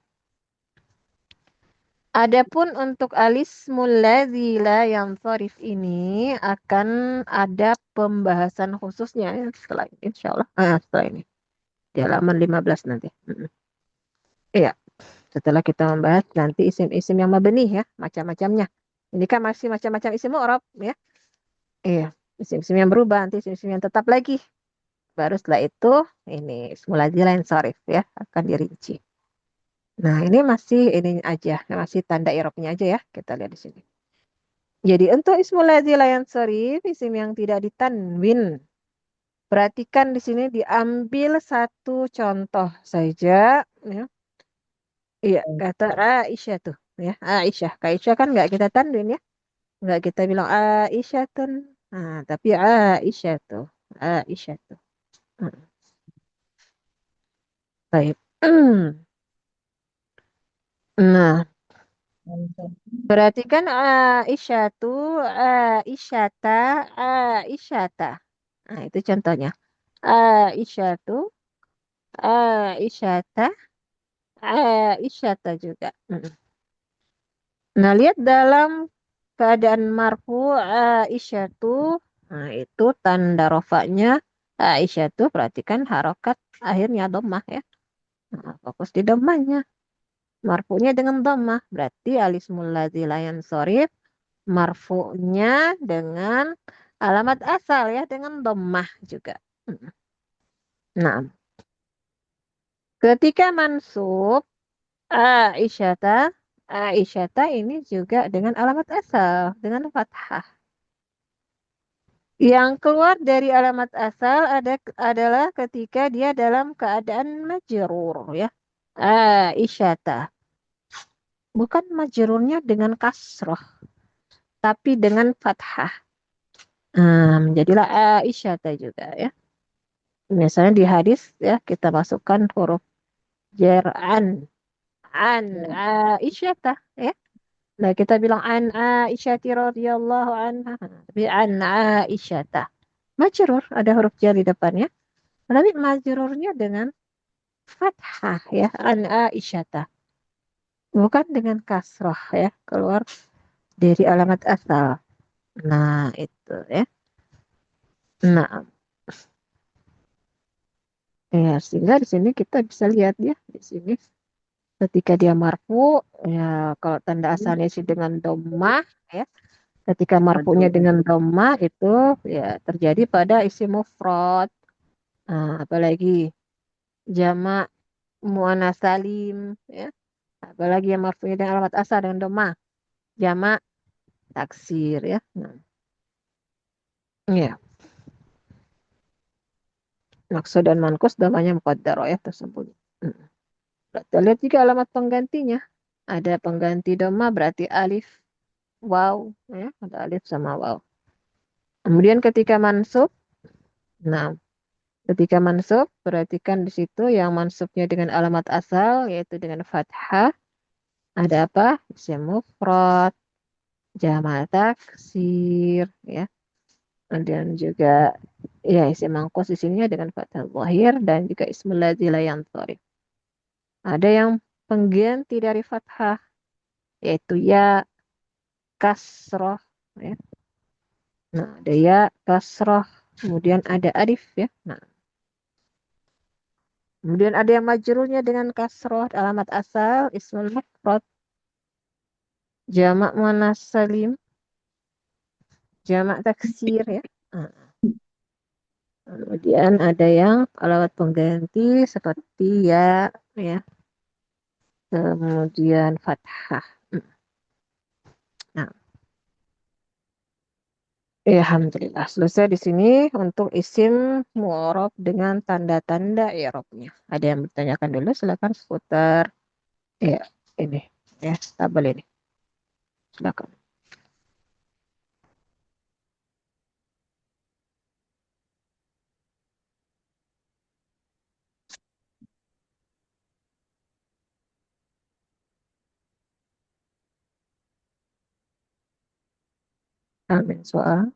Adapun untuk alismul ladzi la yansharif ini akan ada pembahasan khususnya ya setelah ini insyaallah. Setelah ini di halaman 15 nanti. Iya, setelah kita membahas nanti isim-isim yang mabni ya, macam-macamnya. Ini kan masih macam-macam isim mu'rab ya. Iya, isim-isim yang berubah, nanti isim-isim yang tetap lagi. Baru setelah itu ini ismul ladzi la yansharif ya, akan dirinci. Nah, ini masih ini aja, masih tanda i'rabnya aja ya. Kita lihat di sini. Jadi untuk ismul ladzi la yansharif, isim yang tidak ditanwin. Perhatikan di sini diambil satu contoh saja ya. Iya, kata Aisyah tuh ya. Aisyah. Aisyah kan nggak kita tanwin ya. Nggak kita bilang Aisyah tuh. Nah, tapi Aisyah tuh. Aisyah tuh. Hmm, baik. Nah, perhatikan Aisyata, Aisyata. Nah, itu contohnya. Aisyatu, Aisyata, Aisyata juga. Nah, lihat dalam keadaan marfu Aisyatu. Nah, itu tanda rofaknya Aisyatu. Perhatikan harokat akhirnya dhammah ya. Nah, fokus di dhammahnya. Marfunya dengan dhammah. Berarti alismul ladzi la yansharif marfu'nya dengan alamat asal ya dengan dhammah juga. Nah, ketika mansub Aisyata, Aisyata ini juga dengan alamat asal dengan fathah. Yang keluar dari alamat asal adalah ketika dia dalam keadaan majrur ya. Aisyata. Bukan majrurnya dengan kasroh, tapi dengan fathah. Menjadilah Aisyata juga ya. Misalnya di hadis ya kita masukkan huruf jar an Aisyata ya. Nah, kita bilang an Aisyah radhiyallahu anha. Tapi an Aisyata. Majrur ada huruf jar di depannya. Tapi majrurnya dengan fathah ya, an Aisyata. Bukan dengan kasrah ya, keluar dari alamat asal. Nah, itu ya. Nah, ya sehingga di sini kita bisa lihat ya di sini ketika dia marfu ya kalau tanda asalnya sih dengan dhammah ya. Ketika marfunya dengan dhammah itu ya terjadi pada isim mufrad. Nah, apalagi jamak muannats salim ya. Apalagi yang marfunya dengan alamat asal dengan dhammah. Jamak taksir ya. Nah, ya. Maksud dan mankus namanya muqaddar ya tersebut. Kita lihat juga alamat penggantinya. Ada pengganti dhammah berarti alif, waw ya, ada alif sama waw. Kemudian ketika mansub, nah ketika mansub perhatikan di situ yang mansubnya dengan alamat asal yaitu dengan fathah. Ada apa? Isim mufrad, jamak taksir ya. Dan juga ya isim mangkos di sini dengan fathah zahir dan juga ismul ladzi la yansharif. Ada yang pengganti dari fathah yaitu ya kasroh ya. Nah, ada ya kasroh, kemudian ada alif ya. Nah, kemudian ada yang majrurnya dengan kasroh alamat asal ismul mufrad, jamak muannats salim, jamak taksir ya. Nah, kemudian ada yang alamat pengganti seperti ya ya, kemudian fathah. Nah, alhamdulillah selesai di sini untuk isim mu'rab dengan tanda-tanda i'rabnya. Ada yang bertanyakan dulu silakan seputar ya ini ya tabel ini. Silakan. Amin. Soal.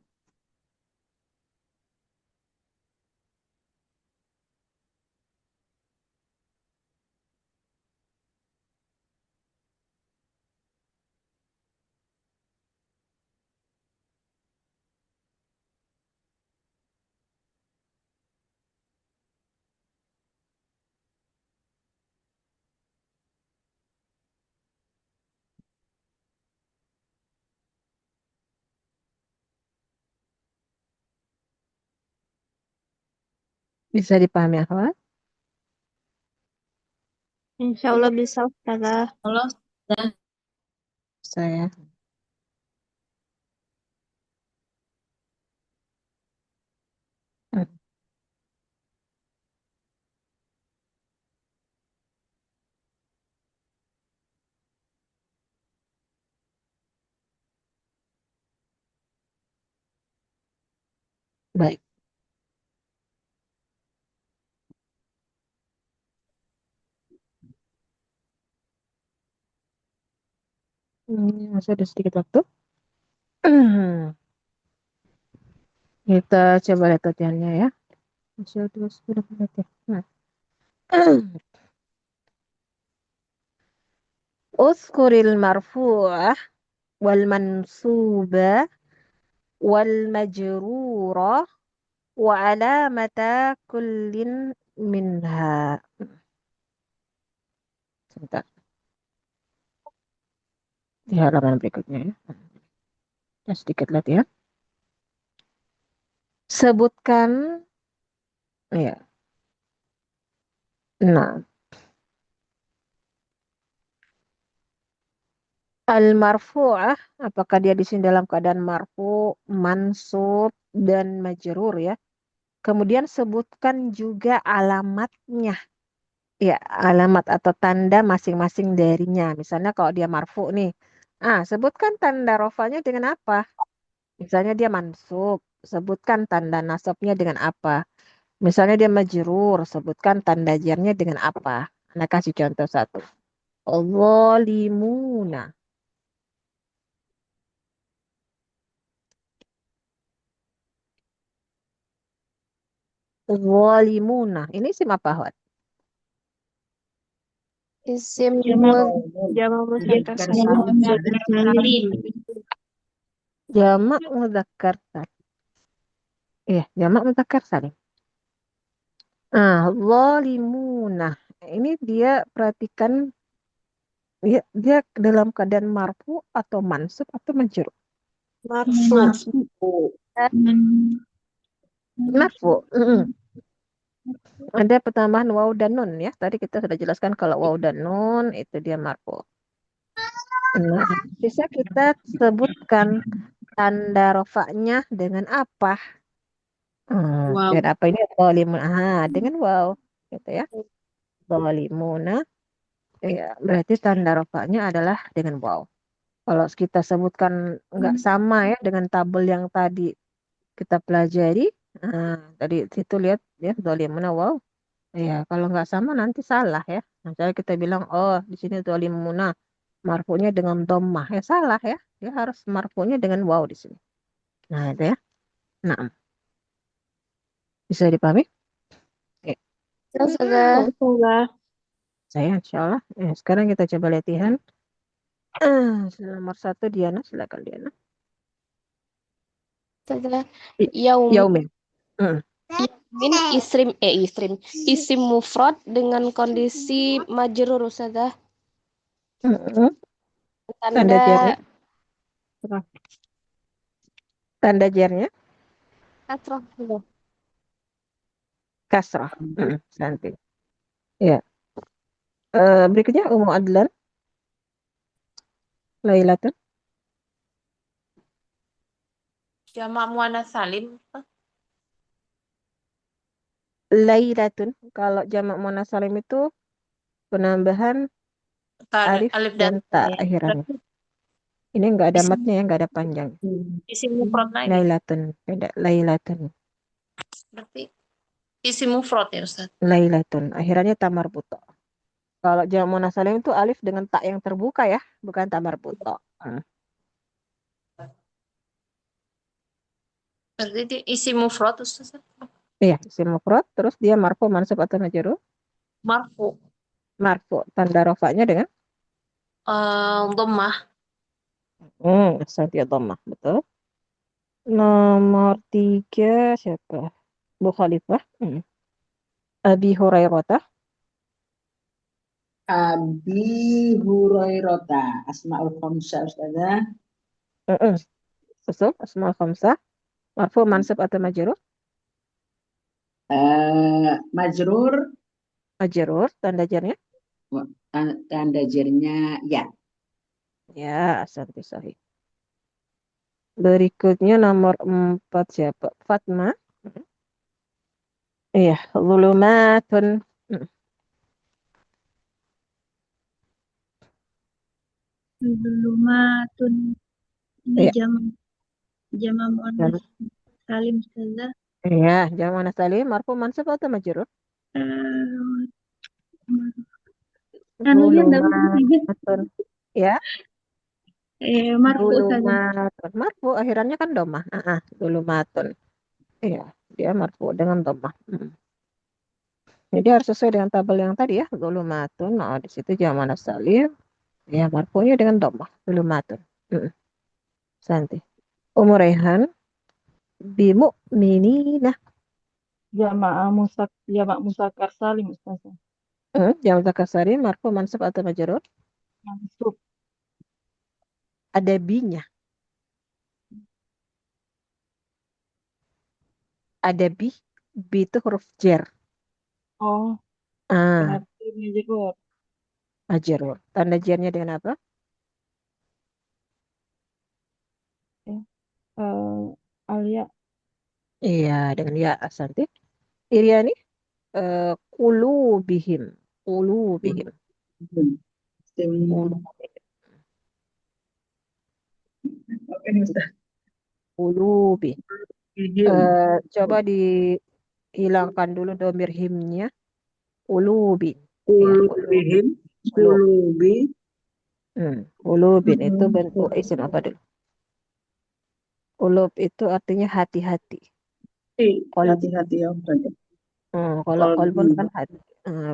Bisa dipahami, akhwat? Insya Allah bisa Ustazah. Allah sudah. Saya. Hmm, Baik. Masih ada sedikit waktu. Kita coba lihat latihannya ya. Masih ada 10 menit ya. Nah. Uzkuril marfu'ah wal mansubah wal majrurah wa alamata kullin minha. Sebentar. Di halaman berikutnya ya. Kita sedikit lihat ya. Sebutkan ya. Nah, al-marfu'ah apakah dia di sini dalam keadaan marfu, mansub dan majrur ya. Kemudian sebutkan juga alamatnya. Ya, alamat atau tanda masing-masing darinya. Misalnya kalau dia marfu nih. Sebutkan tanda rofanya dengan apa? Misalnya dia mansub, sebutkan tanda nasabnya dengan apa? Misalnya dia majrur, sebutkan tanda jarnya dengan apa? Nah, kasih contoh satu. Zalimuna. Zalimuna. Ini isim apa, Hot? Isim Jamak jamak muzakkar Muzakkar salim. salim. Jamak mudzakkar salim. Iya, jamak mudzakkar salim. Zalimuna. Ini dia perhatikan dia dalam keadaan marfu atau mansub atau majrur. Marfu. Marfu. Ada pertambahan waw dan nun ya. Tadi kita sudah jelaskan kalau waw dan nun itu dia marfu. Nah, bisa kita sebutkan tanda rofaknya dengan apa? Wow. Dengan apa ini? Zalimun. Dengan waw. Gitu ya. Zalimuna. Ya, berarti tanda rofaknya adalah dengan waw. Kalau kita sebutkan nggak sama ya dengan tabel yang tadi kita pelajari. Tadi situ lihat ya zalimuna waw. Ya, kalau nggak sama nanti salah ya. Misalnya kita bilang, oh di sini zalimuna marfunya dengan dhammah. Ya salah ya. Dia harus marfunya dengan waw di sini. Nah, itu ya. Nah, bisa dipahami? Oke. Ustazah. Saya insya Allah. Sekarang kita coba latihan. Nomor 1 Diana, silakan Diana. Ustazah, I- yaum Yaumin. Mm. min isim mufrad dengan kondisi majrur Ustazah. Mm-mm. Tanda Tanda jarnya. Tanda jarnya kasrah. kasrah. Santi. Ya. Berikutnya Ummu Adlan. Lailatun. Jamak muannas salim. Lailatun. Kalau jamak muannas salim itu penambahan alif Alif dan dan ta ta ya. akhirannya. Ini enggak ada Isim, matnya ya, enggak ada panjang. isim mufrad lagi. Lailatun. Beda. Lailatun. Berarti isim mufrad ya Ustaz. Lailatun. Akhirannya ta marbuta. Kalau jamak muannas salim itu alif dengan ta yang terbuka ya, bukan ta marbuta. Berarti dia isi mufrad Ustazah. Iya, isim mufrad, terus dia marfu, mansub atau majrur? Marfu. Marfu, tanda rofanya dengan Dhammah. Santia dhammah, betul. Nomor 3 siapa? Bu Khalifah. Abi Hurairah. Abi Hurairota. Asmaul khamsah Ustazah. Usul asmaul khamsah. Marfu, mansub atau majrur? Majrur, Majrur, tanda jarnya? tanda jernya ya. Ya, santi sahih. Berikutnya nomor 4 siapa? Fatma. Iya, zulumatun. Zulumatun. Ini Iya, jama muannas salim Ustazah. iya, jangan salim, marfu, mansub atau majrur? Eh, anunya dalam tiga. Zulumatun. Ya, Marfu Ustazah. zulumatun. Marfu, akhirannya kan domah. Zulumatun. Iya, dia marfu dengan domah. Jadi harus sesuai dengan tabel yang tadi ya, zulumatun. Nah, di situ jaman salim. Ya, marfunya dengan domah, zulumatun. Santi. Umur Rehan, bimu'minina. Jamak musakkar salim Ustazah. Jamak zakar salim, marfu, mansub atau majrur? Mansub. Ada binya. Ada bi. Bi itu huruf jer. Oh, Ah, berarti majrur. majrur. Tanda jernya dengan apa? Alia. Iya, dengan ya, Santi. Iriani, kulubihim. Kulubihim. Kulubihim. Oke, Ustaz. Kulubi. Him. Coba dihilangkan dulu domir himnya. Kulubi. Ya, Kulubihim. kulub. Kulubi. Kulubin itu bentuk isim apa dulu? Kulub itu artinya hati-hati. Hati-hati ya Ustazah. Kalau kolbun kan hati.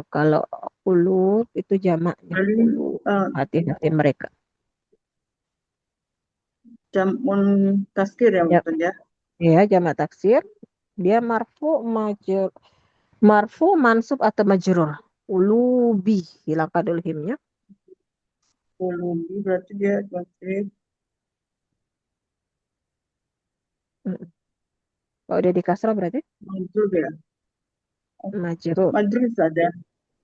Kalau kulub itu jamaknya. Kulub. Hati-hati mereka. Jamun taskir ya Ya, Ustazah. ya, jamak taksir. Dia marfu, mansub atau majrur. Ulubi. Hilangkan dulu himnya. Kulubi berarti dia taskir. Kalau dia di kasrah berarti Majrur ya. majrur. Majrur Ustazah.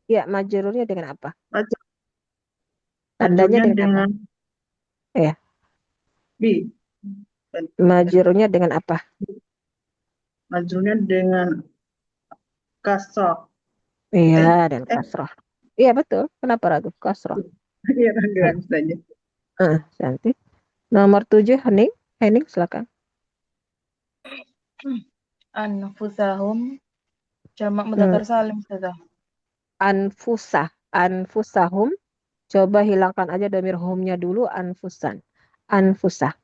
Ya, majrurnya dengan apa? Tandanya Majrurnya dengan apa? dengan Ya, bi. majrurnya dengan apa? Majrurnya dengan kasrah. Iya, dan kasrah. Iya, betul. Kenapa ragu? Kasrah. Iya, dengan Ustazah. Cantik. Nomor 7, Hening. Hening, silakan. Anfusahum. Jamak mudzakkar salim Ustazah. Anfusahum. Coba hilangkan aja domir humnya dulu. Anfusah. Anfusa.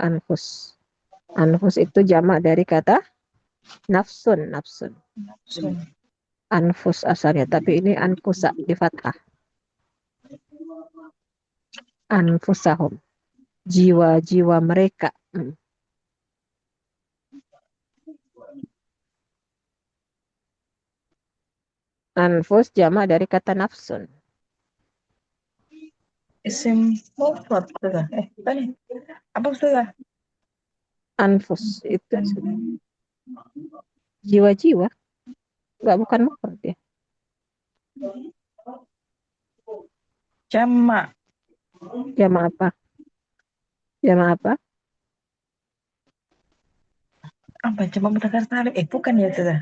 Anfus. Anfus itu jamak dari kata nafsun. Anfus asalnya, tapi ini anfusa di fathah. Anfusahum. Jiwa-jiwa mereka. Anfus jamak dari kata nafsun. Isim mufrad Ustazah. Tadi. Apa Ustazah? Anfus itu jiwa-jiwa. Enggak, bukan mufrad ya. Jamak. Jamak apa? Jamak apa? Apa jamak mudzakkar salim? Bukan ya Ustazah.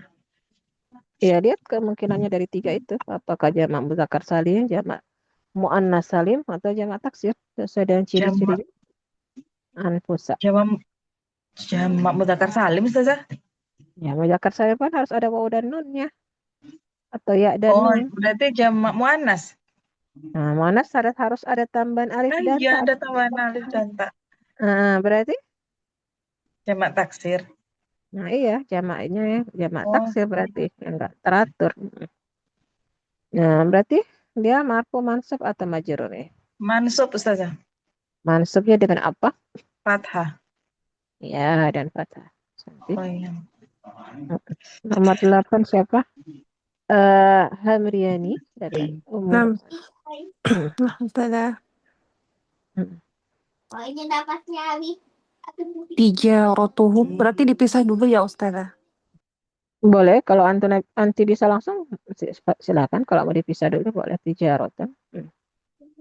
Ya, lihat kemungkinannya dari 3 itu. Apakah jamak muzakkar salim, jamak muannas salim, atau jamak taksir. Sesuai dengan ciri-cirinya. Anfusa. Jamak mudzakkar salim Ustazah. Ya, muzakkar salim kan harus ada waw dan nunnya. Atau ya dan nun. Berarti jamak muannas. Nah, muannas harus ada tambahan alif dan Iya, ta. ada tambahan alif dan ta. Berarti, Jamak taksir. nah iya, jamaknya ya, jamak Oh, taksir berarti, yang enggak teratur. Nah, berarti dia marfu mansub atau majrur ya? mansub Ustazah. Mansubnya dengan apa? Fathah. Ya, dan fathah. Cantik. Oh iya. Nomor 8 siapa? Hamriani dari umur. Nah, Ustazah. Hmm. Tijarotuhu. Berarti dipisah dulu ya, Ustazah. Boleh, kalau anti bisa langsung silakan. Kalau mau dipisah dulu boleh tijarotan.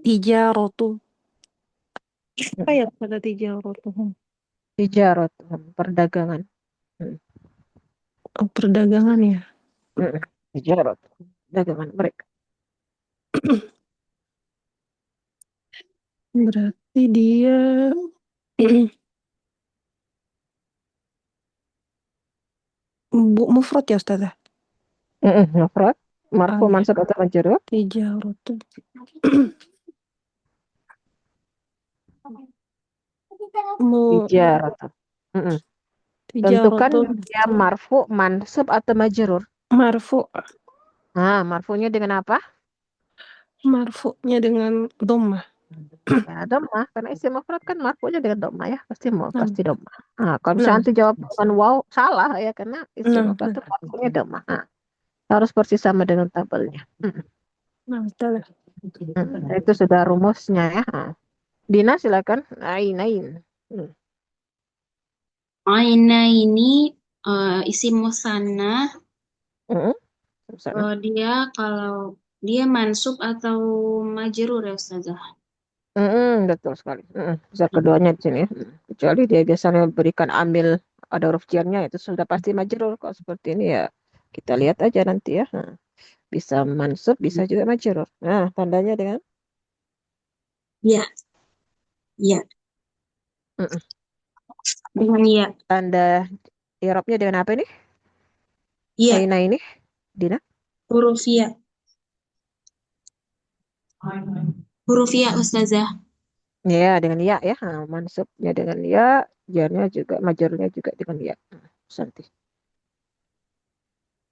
Tijarotu. Apa ya pada tijarotuhum? Tijarotan, perdagangan. Oh, perdagangan ya. Tijarot, dagangan mereka. Berarti dia mufrad ya, Ustazah? Mufrad, marfu ya. mansub atau majrur? Tijarotu. Tijaratan. Tentukan Tijarotu dia marfu, mansub atau majrur. marfu. Nah, marfunya dengan apa? Marfunya dengan dhammah. Ya, dhammah. Karena isim mufrad kan marfunya dengan dhammah ya. Pasti pasti dhammah. Nah, kalau Nah. misalnya nanti jawab dengan wow, salah ya. Karena isim Nah. mufrad itu marfunya dhammah. Nah, harus persis sama dengan tabelnya. Nah, Ustazah. Itu sudah rumusnya ya. Dina silakan. Ainain. Aina ini isim musanna. Dia kalau dia mansub atau majrur ya Ustazah? Betul sekali. Bisa keduanya di sini ya. Kecuali dia biasanya berikan ambil ada huruf jarnya itu sudah pasti majrur. Kalau seperti ini ya kita lihat aja nanti ya. Bisa mansub, bisa juga majrur. Nah, tandanya dengan Ya. Ya. Dengan ya. tanda i'rabnya dengan apa ini? Ya. Aina ini, Dina? Huruf ya. Huruf ya Ustazah. Ya, dengan ya ya. Mansubnya dengan ya, jarnya juga, majrurnya juga dengan ya. Santi.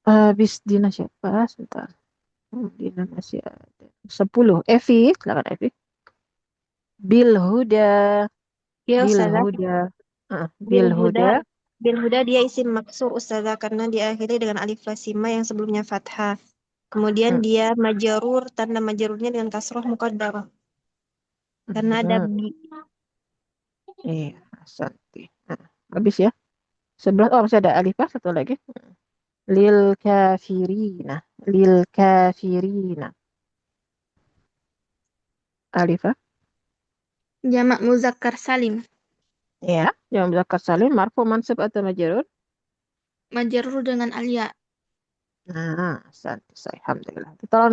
Habis Dina siapa? Sebentar. Dina masih ada 10. Evi, silakan Evi. Bil huda. Ya Bil Ustazah. huda. Bil huda. Bil huda dia isim maksur Ustazah karena diakhiri dengan alif lasima yang sebelumnya fathah. Kemudian dia majrur, tanda majrurnya dengan kasroh muqaddarah. Karena ada bi. Iya, Santi. Habis ya. 11. Oh, masih ada alifah satu lagi. Lil kafirina. Lil kafirina. Alifah. Jamak muzakkar salim. Ya, yang muzakkar salim marfu mansub atau majrur? Majrur dengan alya. Nah, Santi. Alhamdulillah. Tolong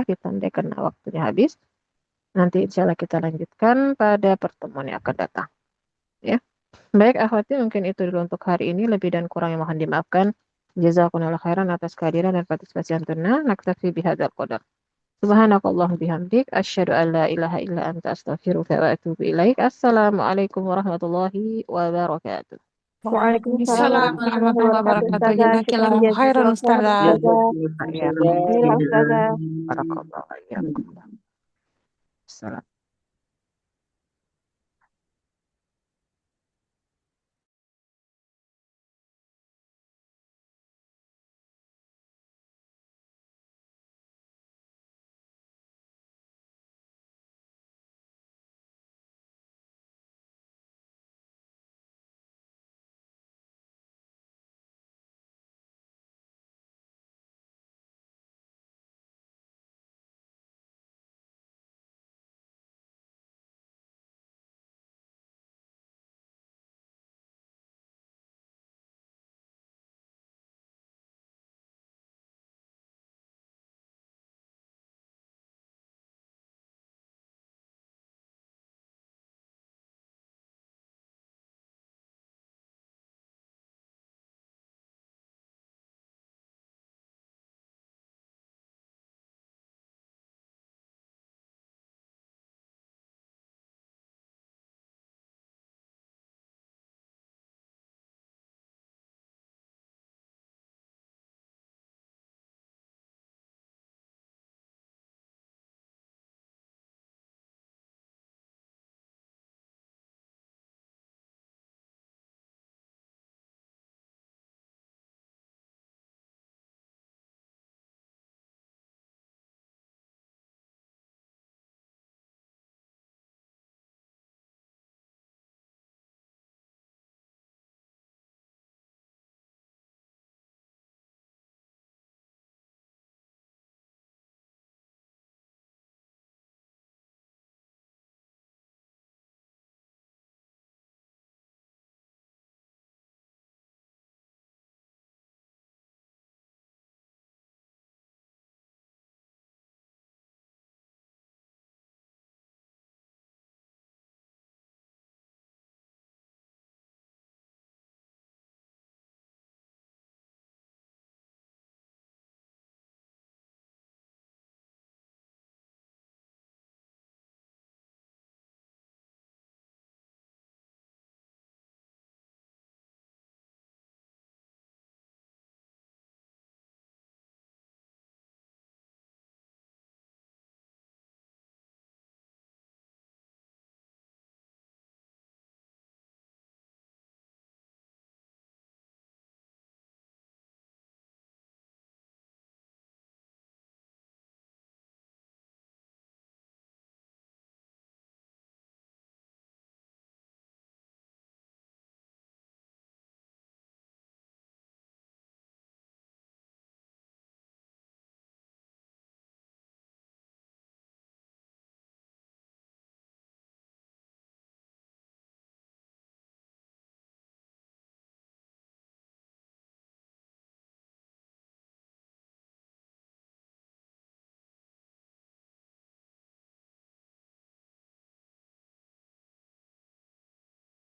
ditandai karena waktunya habis. Nanti insya Allah kita lanjutkan pada pertemuan yang akan datang. Ya. Baik, akhwati, mungkin itu dulu untuk hari ini. Lebih dan kurang yang mohon dimaafkan. Jazakumullah khairan atas kehadiran dan partisipasi antunna. Naktafi bihadzal qadar. Subhanakallahumma bihamdik. Asyhadu an la ilaha illa anta astaghfiruka wa atubu ilaik. Assalamualaikum warahmatullahi wabarakatuh. Waalaikumsalam warahmatullahi wabarakatuh. Jazakallahu khairan, Ustazah. Alhamdulillah, Ustazah. Barakallahu fiikum. Salam.